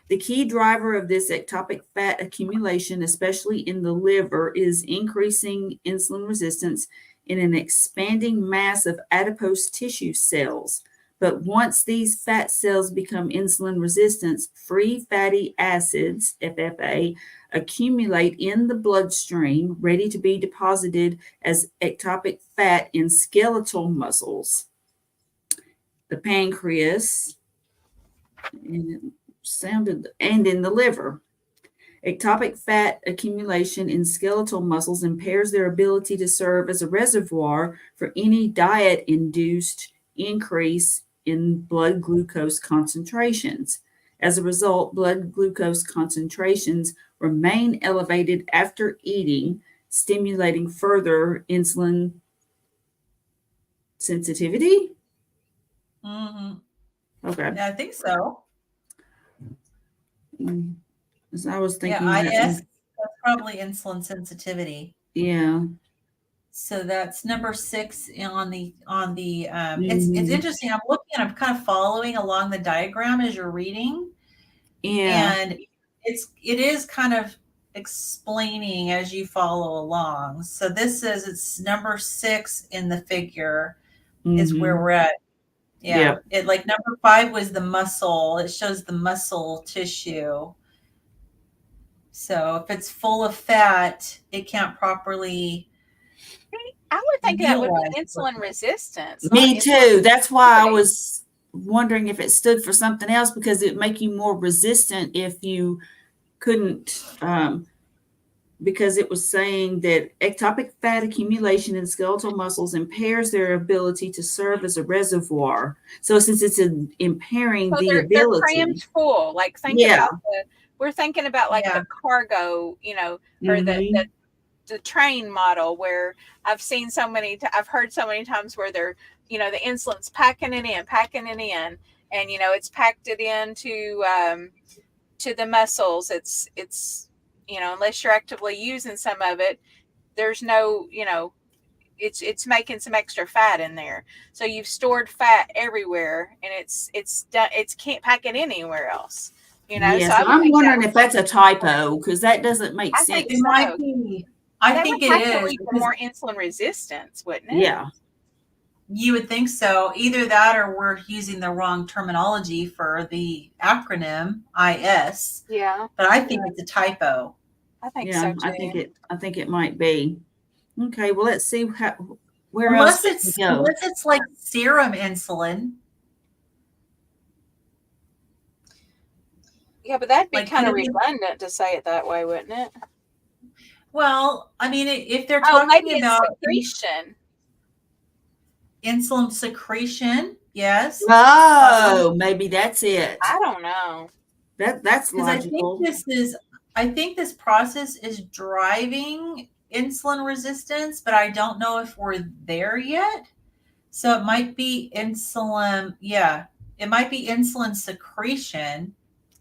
The key driver of this ectopic fat accumulation, especially in the liver, is increasing insulin resistance in an expanding mass of adipose tissue cells. But once these fat cells become insulin resistant, free fatty acids, FFA, accumulate in the bloodstream, ready to be deposited as ectopic fat in skeletal muscles. The pancreas, and in the liver. Ectopic fat accumulation in skeletal muscles impairs their ability to serve as a reservoir for any diet-induced increase in blood glucose concentrations. As a result, blood glucose concentrations remain elevated after eating, stimulating further insulin sensitivity. Mm-hmm. Okay. Yeah, I think so. As I was thinking Yeah, that. IS, that's probably insulin sensitivity. Yeah. So that's number 6 on the it's interesting. I'm looking and I'm kind of following along the diagram as you're reading. Yeah. And it is kind of explaining as you follow along. So this is it's number 6 in the figure is where we're at. Yeah. Yep. It like number 5 was the muscle. It shows the muscle tissue. So if it's full of fat, it can't properly. I would think that would utilize be it. insulin resistance. Me not too. insulin That's why I sensitivity. was wondering if it stood for something else, because it'd make you more resistant if you couldn't, because it was saying that ectopic fat accumulation in skeletal muscles impairs their ability to serve as a reservoir. So since it's impairing So the they're ability, crammed full. Like think yeah, about we're thinking about like Yeah. the cargo, or Mhm. the train model where I've heard so many times where they're, the insulin's packing it in, and it's packed it into to the muscles. It's unless you're actively using some of it, there's no, it's making some extra fat in there. So you've stored fat everywhere, and it's can't pack it anywhere else. Yeah. So So I would I'm think that wondering would if that's a typo, because that doesn't make I think sense. It might so. be. I That think would it have to is lead to because more insulin resistance, wouldn't it? Yeah. you would think so. Either that or we're using the wrong terminology for the acronym IS. Yeah, But I think it's a typo. I think Yeah. so too. I think it might be. Okay. Well, let's see where else we can go. Unless it's like serum insulin. Yeah, but that'd be Like, kind of could it be- redundant to say it that way, wouldn't it? Well, I mean, if they're Oh, maybe talking it's about secretion. insulin secretion, yes. Oh, maybe that's it. I don't know. That's Because logical. I think this process is driving insulin resistance, but I don't know if we're there yet. So it might be insulin. Yeah, it might be insulin secretion.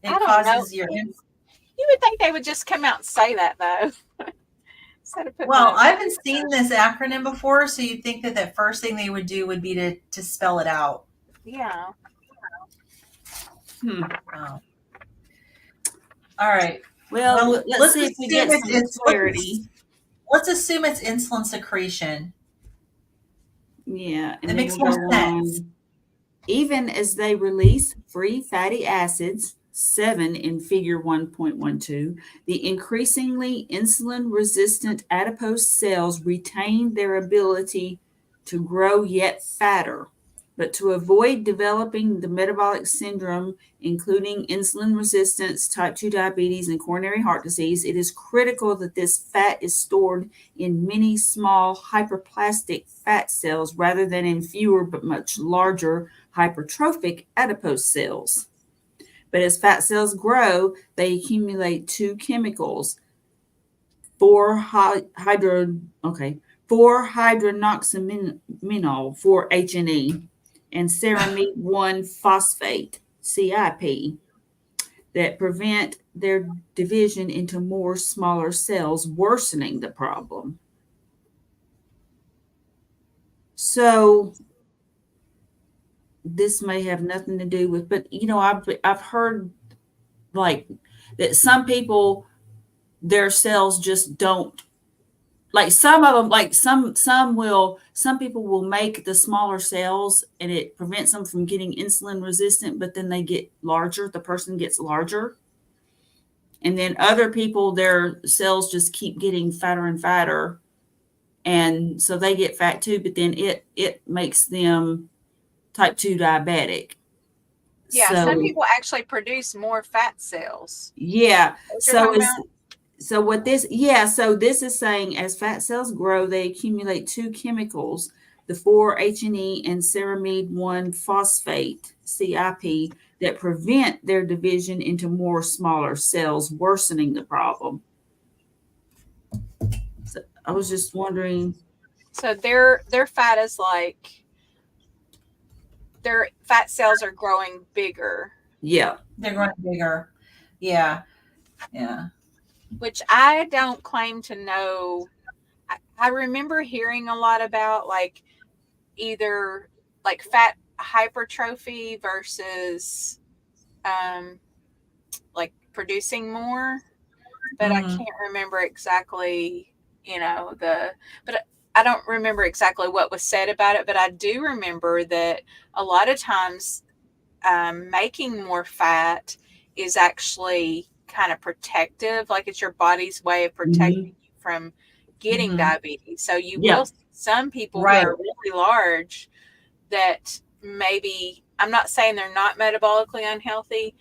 It I don't know. causes your. You would think they would just come out and say that though. Instead of putting Well, that- I haven't seen this acronym before, so you'd think that the first thing they would do would be to spell it out. yeah. Oh. All right. Well, let's see if we get assume some clarity. Let's assume it's insulin secretion. Yeah, and That then makes we'll more go sense. on. Even as they release free fatty acids, 7 in figure 1.12, the increasingly insulin-resistant adipose cells retain their ability to grow yet fatter. But to avoid developing the metabolic syndrome, including insulin resistance, type 2 diabetes, and coronary heart disease, it is critical that this fat is stored in many small hyperplastic fat cells rather than in fewer but much larger hypertrophic adipose cells. But as fat cells grow, they accumulate two chemicals, 4-hydroxyminol, 4-HNE, and ceramide 1-phosphate, CIP, that prevent their division into more smaller cells, worsening the problem. So this may have nothing to do with, but I've heard like that some people, their cells just don't, like some of them, like some people will make the smaller cells and it prevents them from getting insulin resistant, but then they get larger, the person gets larger. And then other people, their cells just keep getting fatter and fatter, and so they get fat too, but then it makes them type 2 diabetic. Yeah, So, some people actually produce more fat cells. yeah. So this is saying as fat cells grow, they accumulate two chemicals, the 4-HNE and ceramide 1-phosphate, CIP, that prevent their division into more smaller cells, worsening the problem. So I was just wondering. So their fat is like, their fat cells are growing bigger. Yeah. They're growing bigger. Yeah. Yeah. Which I don't claim to know. I remember hearing a lot about like either like fat hypertrophy versus like producing more, but I can't remember exactly, but I don't remember exactly what was said about it, but I do remember that a lot of times making more fat is actually kind of protective, like it's your body's way of protecting you from getting diabetes. So you will see some people who are really large that maybe, I'm not saying they're not metabolically unhealthy,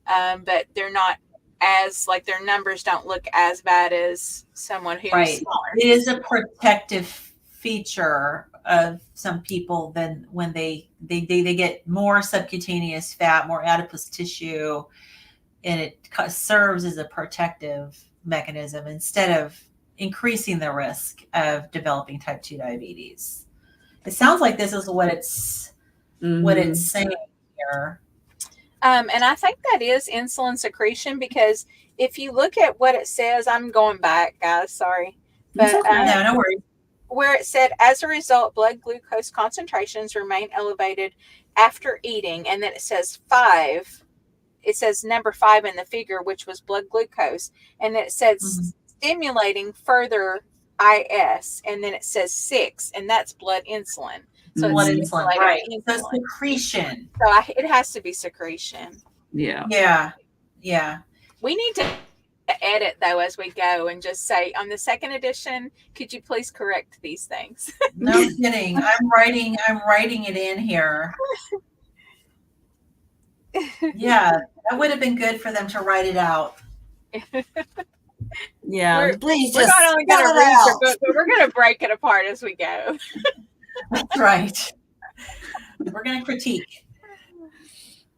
but they're not as, like, their numbers don't look as bad as someone who's smaller. It is a protective feature of some people than when they get more subcutaneous fat, more adipose tissue, and it serves as a protective mechanism instead of increasing the risk of developing type 2 diabetes. It sounds like this is what it's saying here. And I think that is insulin secretion, because if you look at what it says, I'm going back, guys, sorry. But no worries. Where it said, as a result, blood glucose concentrations remain elevated after eating. And then it says 5. It says number 5 in the figure, which was blood glucose. And then it says stimulating further IS. And then it says 6, and that's blood insulin. So blood insulin, right? So secretion. So it has to be secretion. Yeah. We need to edit though as we go and just say, on the second edition, could you please correct these things? No kidding. I'm writing it in here. Yeah, that would have been good for them to write it out. Yeah, please we're just not only going to read the book, but we're going to break it apart as we go. That's right. We're going to critique.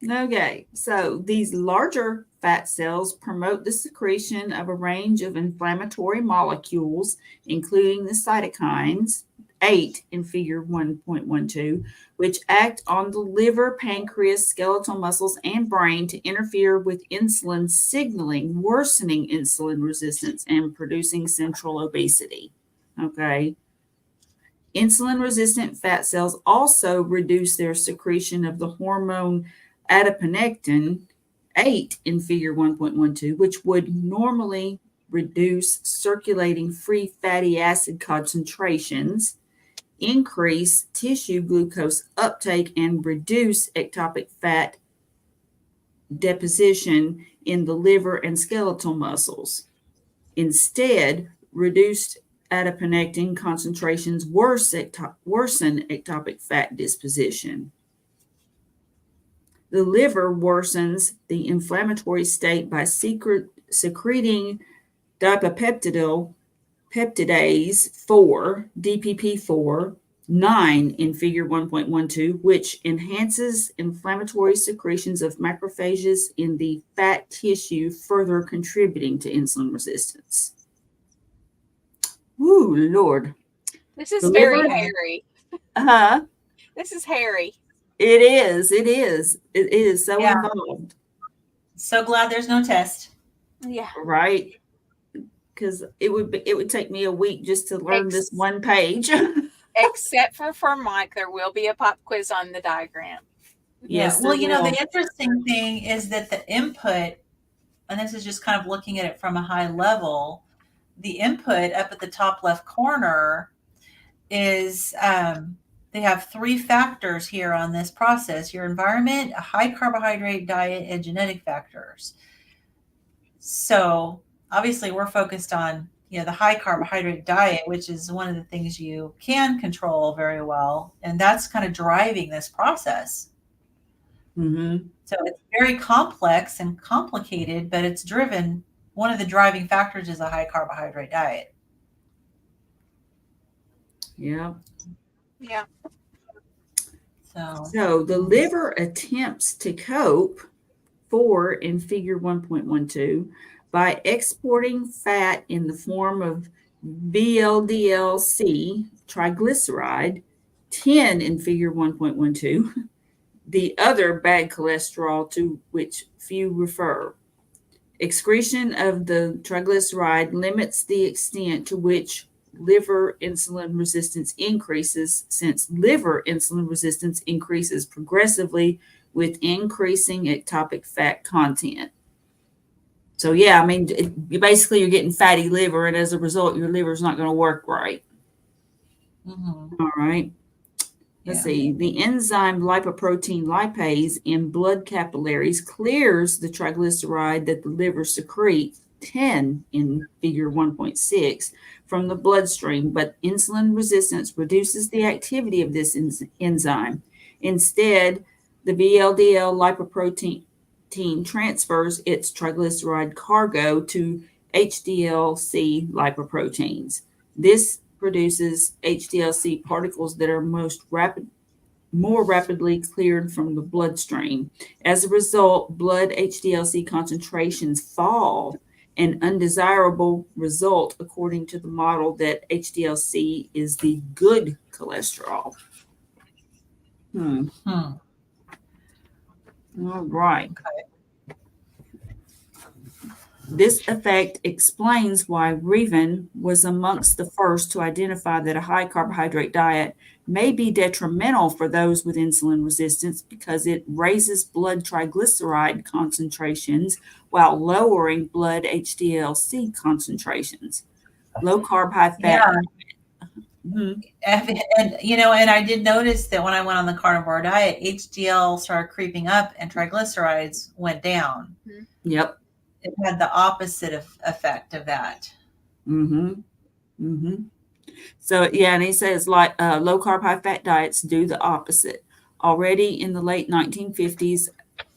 Okay, so these larger fat cells promote the secretion of a range of inflammatory molecules, including the cytokines, 8 in figure 1.12, which act on the liver, pancreas, skeletal muscles, and brain to interfere with insulin signaling, worsening insulin resistance and producing central obesity. Okay. Insulin-resistant fat cells also reduce their secretion of the hormone adiponectin, 8 in figure 1.12, which would normally reduce circulating free fatty acid concentrations, increase tissue glucose uptake, and reduce ectopic fat deposition in the liver and skeletal muscles. Instead, reduced adiponectin concentrations worsen ectopic fat disposition. The liver worsens the inflammatory state by secreting peptidase 4, DPP4, 9 in figure 1.12, which enhances inflammatory secretions of macrophages in the fat tissue, further contributing to insulin resistance. Woo, Lord. This is The very liver- hairy. This is hairy. It is. It is so Yeah. involved. So glad there's no test. Yeah. Right. Because it would take me a week just to learn this one page. Except for Mike, there will be a pop quiz on the diagram. Yes. Well, there will. the interesting thing is that the input, and this is just kind of looking at it from a high level, the input up at the top left corner is they have 3 factors here on this process: your environment, a high carbohydrate diet, and genetic factors. So obviously we're focused on the high carbohydrate diet, which is one of the things you can control very well, and that's kind of driving this process. Mm-hmm. So it's very complex and complicated, but it's driven. One of the driving factors is a high carbohydrate diet. Yeah. Yeah. So the liver attempts to cope, 4 in figure 1.12, by exporting fat in the form of VLDL-C triglyceride, 10 in figure 1.12, the other bad cholesterol to which few refer. Excretion of the triglyceride limits the extent to which liver insulin resistance increases, since liver insulin resistance increases progressively with increasing ectopic fat content. So yeah, I mean, basically you're getting fatty liver, and as a result, your liver is not going to work right. Mm-hmm. All right. Let's see. The enzyme lipoprotein lipase in blood capillaries clears the triglyceride that the liver secretes, 10 in figure 1.6, from the bloodstream, but insulin resistance reduces the activity of this enzyme. Instead, the VLDL lipoprotein transfers its triglyceride cargo to HDL-C lipoproteins. This produces HDL-C particles that are more rapidly cleared from the bloodstream. As a result, blood HDL-C concentrations fall, an undesirable result according to the model that HDL-C is the good cholesterol. All right. Okay. This effect explains why Revan was amongst the first to identify that a high carbohydrate diet may be detrimental for those with insulin resistance because it raises blood triglyceride concentrations while lowering blood HDL-C concentrations. Low carb, high fat. Yeah. Mm-hmm. And I did notice that when I went on the carnivore diet, HDL started creeping up and triglycerides went down. Yep. It had the opposite effect of that. Mm-hmm. Mm-hmm. So, yeah, and he says like low carb, high fat diets do the opposite. Already in the late 1950s,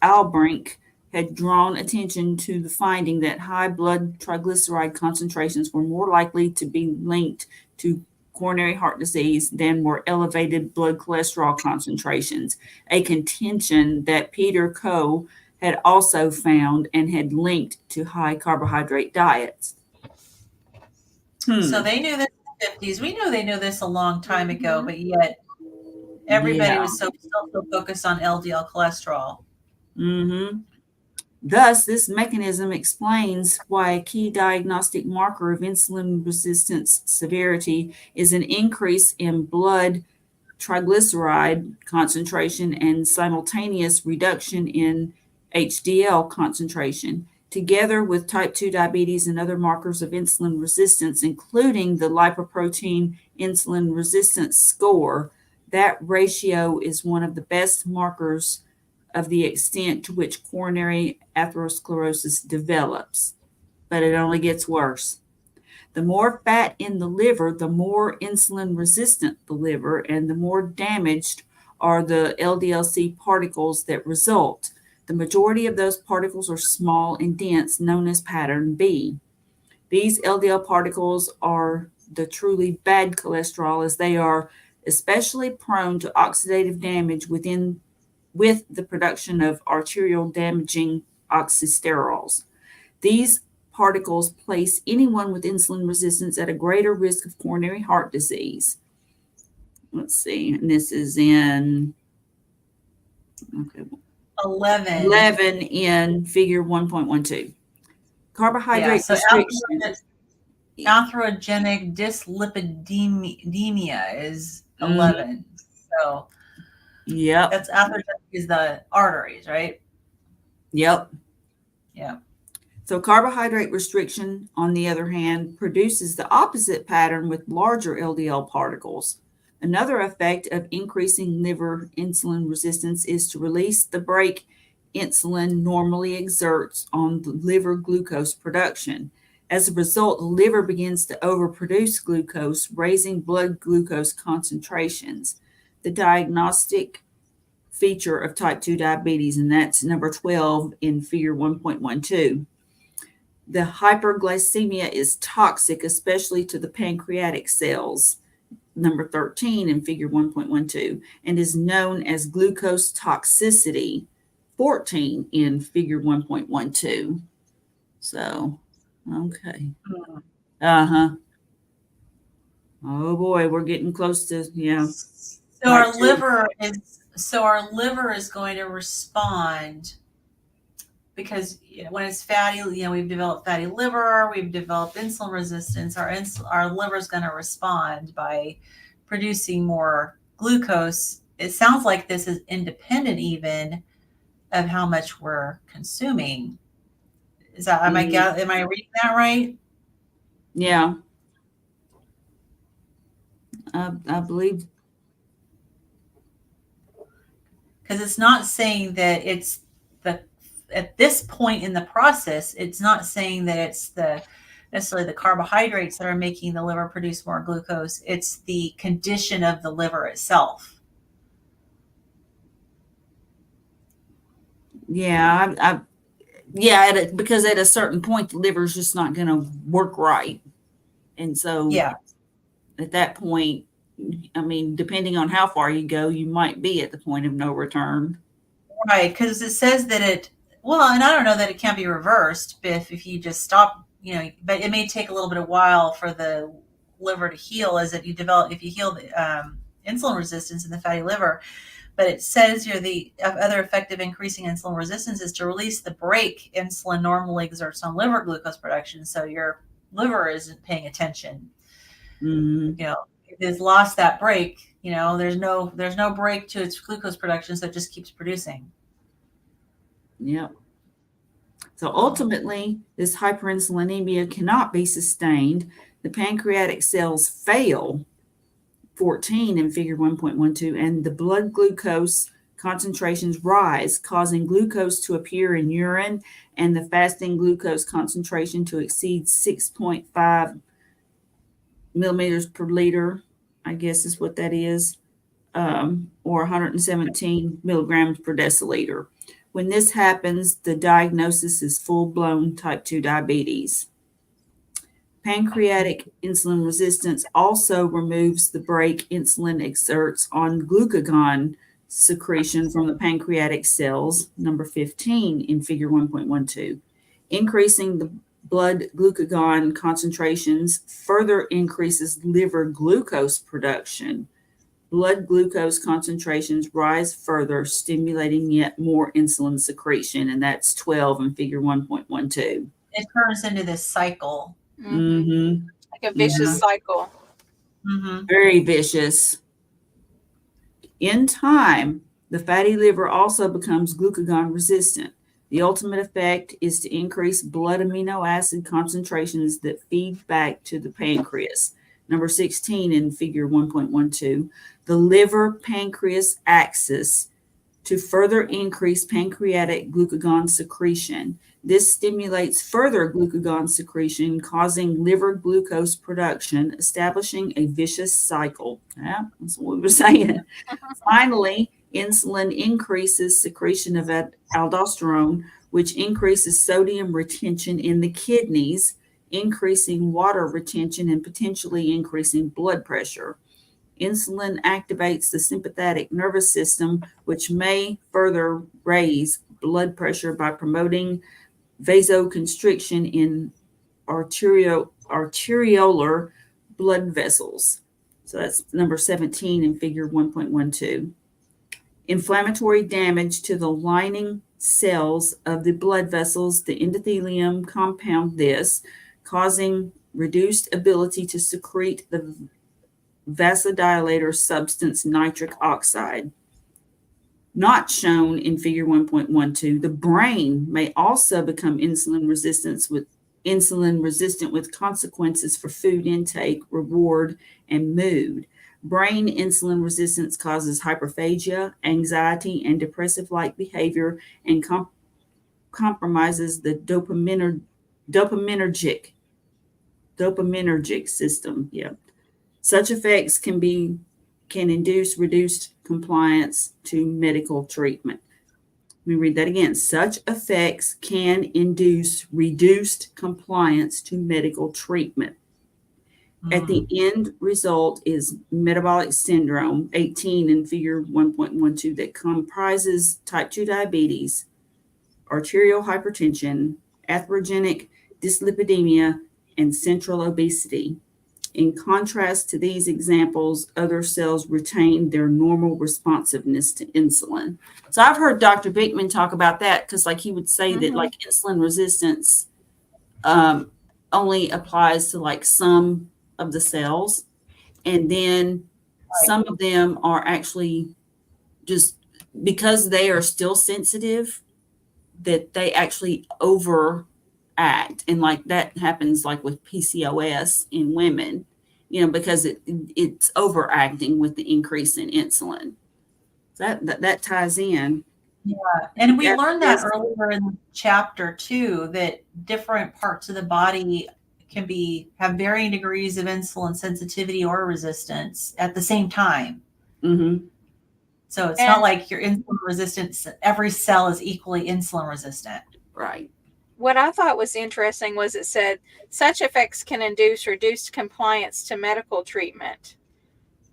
Albrink had drawn attention to the finding that high blood triglyceride concentrations were more likely to be linked to coronary heart disease than were elevated blood cholesterol concentrations, a contention that Peter Coe had also found and had linked to high carbohydrate diets. So they knew this in the 50s. We knew they knew this a long time ago, but yet everybody was still so focused on LDL cholesterol. Mm-hmm. Thus, this mechanism explains why a key diagnostic marker of insulin resistance severity is an increase in blood triglyceride concentration and simultaneous reduction in HDL concentration, together with type 2 diabetes and other markers of insulin resistance, including the lipoprotein insulin resistance score. That ratio is one of the best markers of the extent to which coronary atherosclerosis develops, but it only gets worse. The more fat in the liver, the more insulin resistant the liver, and the more damaged are the LDL-C particles that result. The majority of those particles are small and dense, known as pattern B. These LDL particles are the truly bad cholesterol, as they are especially prone to oxidative damage with the production of arterial damaging oxysterols. These particles place anyone with insulin resistance at a greater risk of coronary heart disease. Let's see, and this is in 11 in figure 1.12. Carbohydrate restriction. Atherogenic dyslipidemia is 11. So yep, that's atherogenic is the arteries, right? Yep. Yeah. So carbohydrate restriction, on the other hand, produces the opposite pattern with larger LDL particles. Another effect of increasing liver insulin resistance is to release the brake insulin normally exerts on the liver glucose production. As a result, the liver begins to overproduce glucose, raising blood glucose concentrations. The diagnostic feature of type 2 diabetes, and that's number 12 in figure 1.12. The hyperglycemia is toxic, especially to the pancreatic cells, number 13 in figure 1.12, and is known as glucose toxicity, 14 in figure 1.12. So, okay. Uh-huh. Oh boy, we're getting close to, yeah. So our liver is going to respond because when it's fatty, we've developed fatty liver, we've developed insulin resistance. Our liver is going to respond by producing more glucose. It sounds like this is independent even of how much we're consuming. Is that am I reading that right? Yeah. I believe, because it's not saying that it's at this point in the process, it's not saying that it's necessarily the carbohydrates that are making the liver produce more glucose. It's the condition of the liver itself. Yeah, because at a certain point, the liver is just not going to work right. And so at that point, I mean, depending on how far you go, you might be at the point of no return. Right, because it says that and I don't know that it can be reversed if you just stop, but it may take a little bit of while for the liver to heal if you heal the insulin resistance in the fatty liver. But it says here the other effect of increasing insulin resistance is to release the brake insulin normally exerts on liver glucose production. So your liver isn't paying attention. Mm-hmm. It has lost that brake. There's no brake to its glucose production, so it just keeps producing. Yep. So ultimately, this hyperinsulinemia cannot be sustained. The pancreatic cells fail, 14 in figure 1.12, and the blood glucose concentrations rise, causing glucose to appear in urine and the fasting glucose concentration to exceed 6.5 millimeters per liter, I guess is what that is, or 117 milligrams per deciliter. When this happens, the diagnosis is full-blown type 2 diabetes. Pancreatic insulin resistance also removes the brake insulin exerts on glucagon secretion from the pancreatic cells, number 15 in figure 1.12. Increasing the blood glucagon concentrations further increases liver glucose production. Blood glucose concentrations rise further, stimulating yet more insulin secretion, and that's 12 in figure 1.12. It turns into this cycle. Mm-hmm. Like a vicious cycle. Mm-hmm. Very vicious. In time, the fatty liver also becomes glucagon resistant. The ultimate effect is to increase blood amino acid concentrations that feed back to the pancreas. Number 16 in figure 1.12, the liver-pancreas axis to further increase pancreatic glucagon secretion. This stimulates further glucagon secretion, causing liver glucose production, establishing a vicious cycle. Yeah, that's what we were saying. Finally, insulin increases secretion of aldosterone, which increases sodium retention in the kidneys, increasing water retention and potentially increasing blood pressure. Insulin activates the sympathetic nervous system, which may further raise blood pressure by promoting vasoconstriction in arteriolar blood vessels. So that's number 17 in figure 1.12. Inflammatory damage to the lining cells of the blood vessels, the endothelium, compound this, causing reduced ability to secrete the vasodilator substance nitric oxide. Not shown in figure 1.12, the brain may also become insulin resistant with consequences for food intake, reward, and mood. Brain insulin resistance causes hyperphagia, anxiety, and depressive-like behavior, and compromises the dopaminergic system. Yeah. Such effects can induce reduced compliance to medical treatment. Let me read that again. Such effects can induce reduced compliance to medical treatment. At the end result is metabolic syndrome, 18 in figure 1.12, that comprises type 2 diabetes, arterial hypertension, atherogenic dyslipidemia, and central obesity. In contrast to these examples, other cells retain their normal responsiveness to insulin. So I've heard Dr. Bickman talk about that because, like, he would say that, like, insulin resistance only applies to, like, some of the cells, and then some of them are actually just because they are still sensitive, that they actually overact, and like that happens like with PCOS in women, because it's overacting with the increase in insulin. That ties in. Yeah, and we learned that earlier in chapter 2, that different parts of the body can have varying degrees of insulin sensitivity or resistance at the same time. Mm-hmm. So it's not like your insulin resistance, every cell is equally insulin resistant. Right. What I thought was interesting was it said such effects can induce reduced compliance to medical treatment.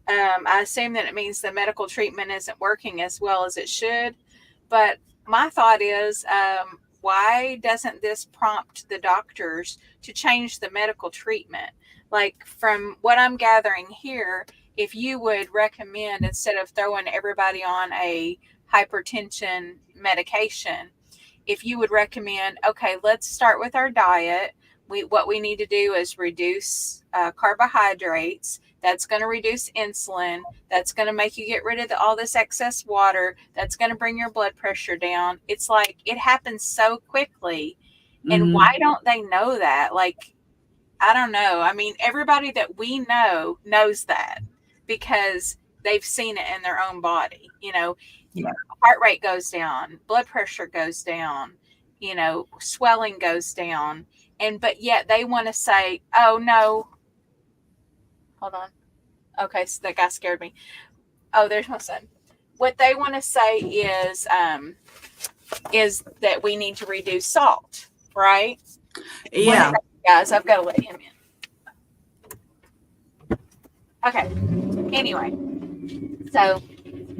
I assume that it means the medical treatment isn't working as well as it should. But my thought is, why doesn't this prompt the doctors to change the medical treatment? Like, from what I'm gathering here, if you would recommend, instead of throwing everybody on a hypertension medication, if you would recommend, okay, let's start with our diet. What we need to do is reduce carbohydrates. That's going to reduce insulin. That's going to make you get rid of all this excess water. That's going to bring your blood pressure down. It's like it happens so quickly. And why don't they know that? Like, I don't know. I mean, everybody that we know knows that because they've seen it in their own body. Heart rate goes down, blood pressure goes down, swelling goes down. But yet they want to say, oh, no. Hold on. Okay, so that guy scared me. Oh, there's my son. What they want to say is that we need to reduce salt, right? Yeah. Guys, I've got to let him in. Okay. Anyway, so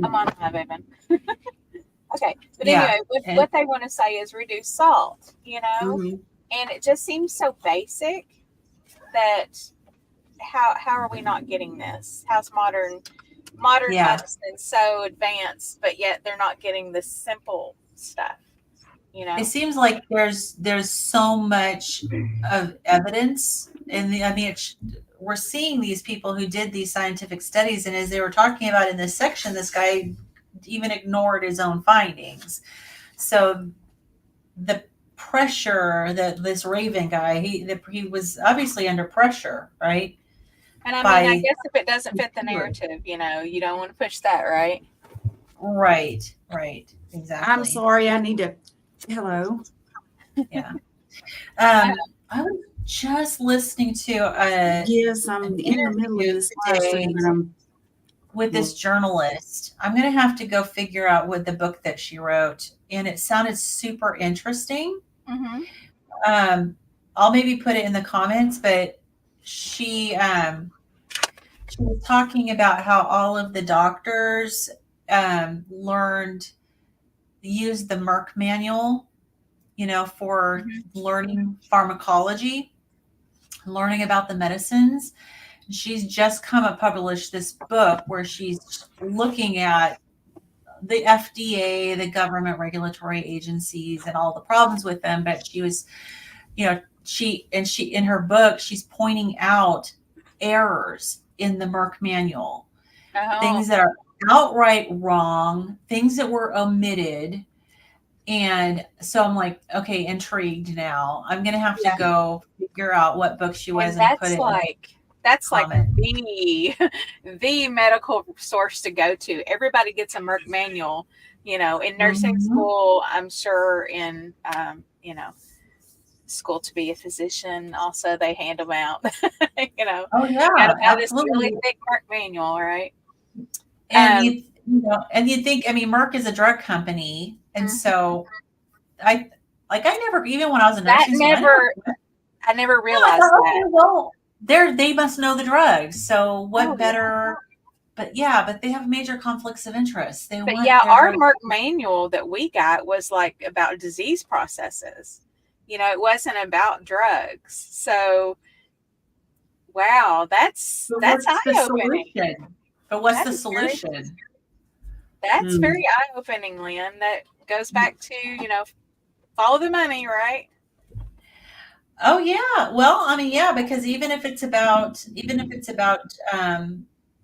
I'm on my baby. Okay, but anyway, what they want to say is reduce salt, and it just seems so basic that. How are we not getting this? How's modern medicine so advanced, but yet they're not getting the simple stuff? It seems like there's so much of evidence we're seeing these people who did these scientific studies, and as they were talking about in this section, this guy even ignored his own findings. So the pressure that this Raven guy, he was obviously under pressure, right? And I guess if it doesn't fit the narrative, you don't want to push that, right? Right, exactly. I'm sorry, I need to. Hello. Yeah. I was just listening to Yes, I'm an in the middle of interview this class today thing, but I'm with this journalist. I'm going to have to go figure out what the book that she wrote, and it sounded super interesting. Mm-hmm. I'll maybe put it in the comments, but she was talking about how all of the doctors learned use the Merck manual, for Mm-hmm. learning pharmacology, learning about the medicines. She's just come up published this book where she's looking at the FDA, the government regulatory agencies, and all the problems with them. But she was, she in her book, she's pointing out errors in the Merck manual, Oh, things that are outright wrong, things that were omitted. And so I'm like, okay, intrigued now. I'm going to have to yeah. go figure out what book she was And and put it in the that's like comment. the medical source to go to. Everybody gets a Merck manual, in nursing Mhm. school, I'm sure in school to be a physician, also they hand them out. Oh Got yeah, about this really absolutely. thick Merck manual, right? And Um, you think, I mean, Merck is a drug company, and mhm. so I never, even when I was in That nursing school, I never I realized thought, okay, that. well, they must know the drugs. So Oh what yeah. better? But yeah, but they have major conflicts of interest. They But want yeah, their our drug. Merck manual that we got was like about disease processes. It wasn't about drugs. So wow, that's But eye what's the opening. solution? But what's That the is very solution? that's mm, very eye opening, Lynn. That goes back to, follow the money, right? Oh yeah. Well, I mean, yeah, because even if it's about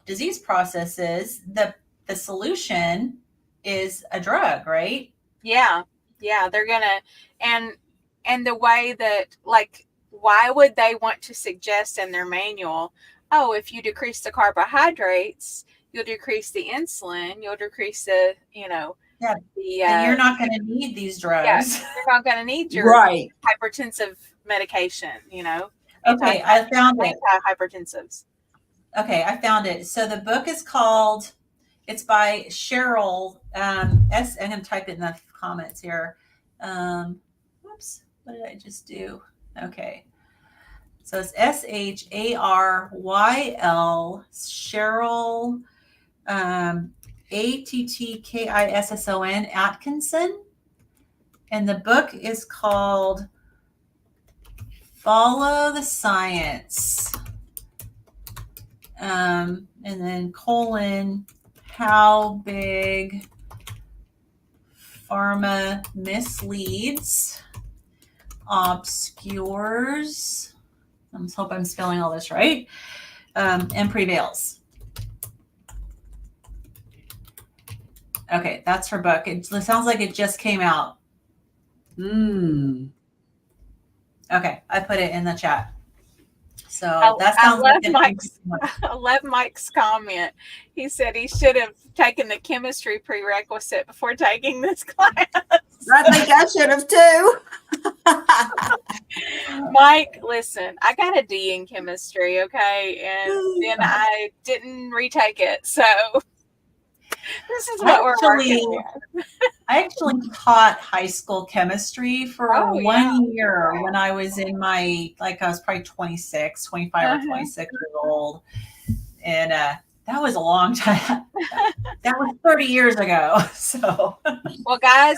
disease processes, the solution is a drug, right? Yeah. Yeah. They're gonna and and the way that, like, why would they want to suggest in their manual, oh, if you decrease the carbohydrates, you'll decrease the insulin, you'll decrease Yeah. the Then you're not going to need these yeah, drugs. you're not going to need your right. hypertensive medication, Okay, I found it. antihypertensives. Okay, I found it. So the book is called. It's by Cheryl S. I'm going to type it in the comments here. Whoops, what did I just do? Okay, so it's Sharyl, Cheryl, Attkisson, Atkinson, and the book is called Follow the Science. And then colon, how big pharma misleads, obscures, I hope I'm spelling all this right, and prevails. Okay, that's her book. It sounds like it just came out. Mm. Okay, I put it in the chat. So I, that I sounds like love an Mike's. interesting one. I love Mike's comment. He said he should have taken the chemistry prerequisite before taking this class. I think I should have too. Mike, listen, I got a D in chemistry, okay, and then I didn't retake it, so this is what we're working with. I actually taught high school chemistry for Oh yeah. 1 year when I was I was probably 26, 25 or 26 years old. And that was a long time. That was 30 years ago. So, Well, guys,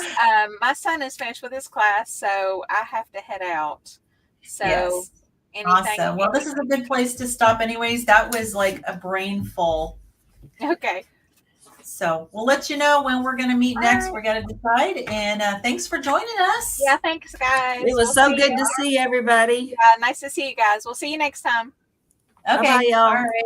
my son is finished with his class, so I have to head out. So, yes. anything? Awesome. Well, this is a good place to stop, anyways. That was like a brain full. Okay. So, we'll let you know when we're going to meet next. Right. We're going to decide. And thanks for joining us. Yeah, thanks, guys. It was so good to see everybody. Yeah, nice to see you guys. We'll see you next time. Okay. Bye-bye, y'all. All right.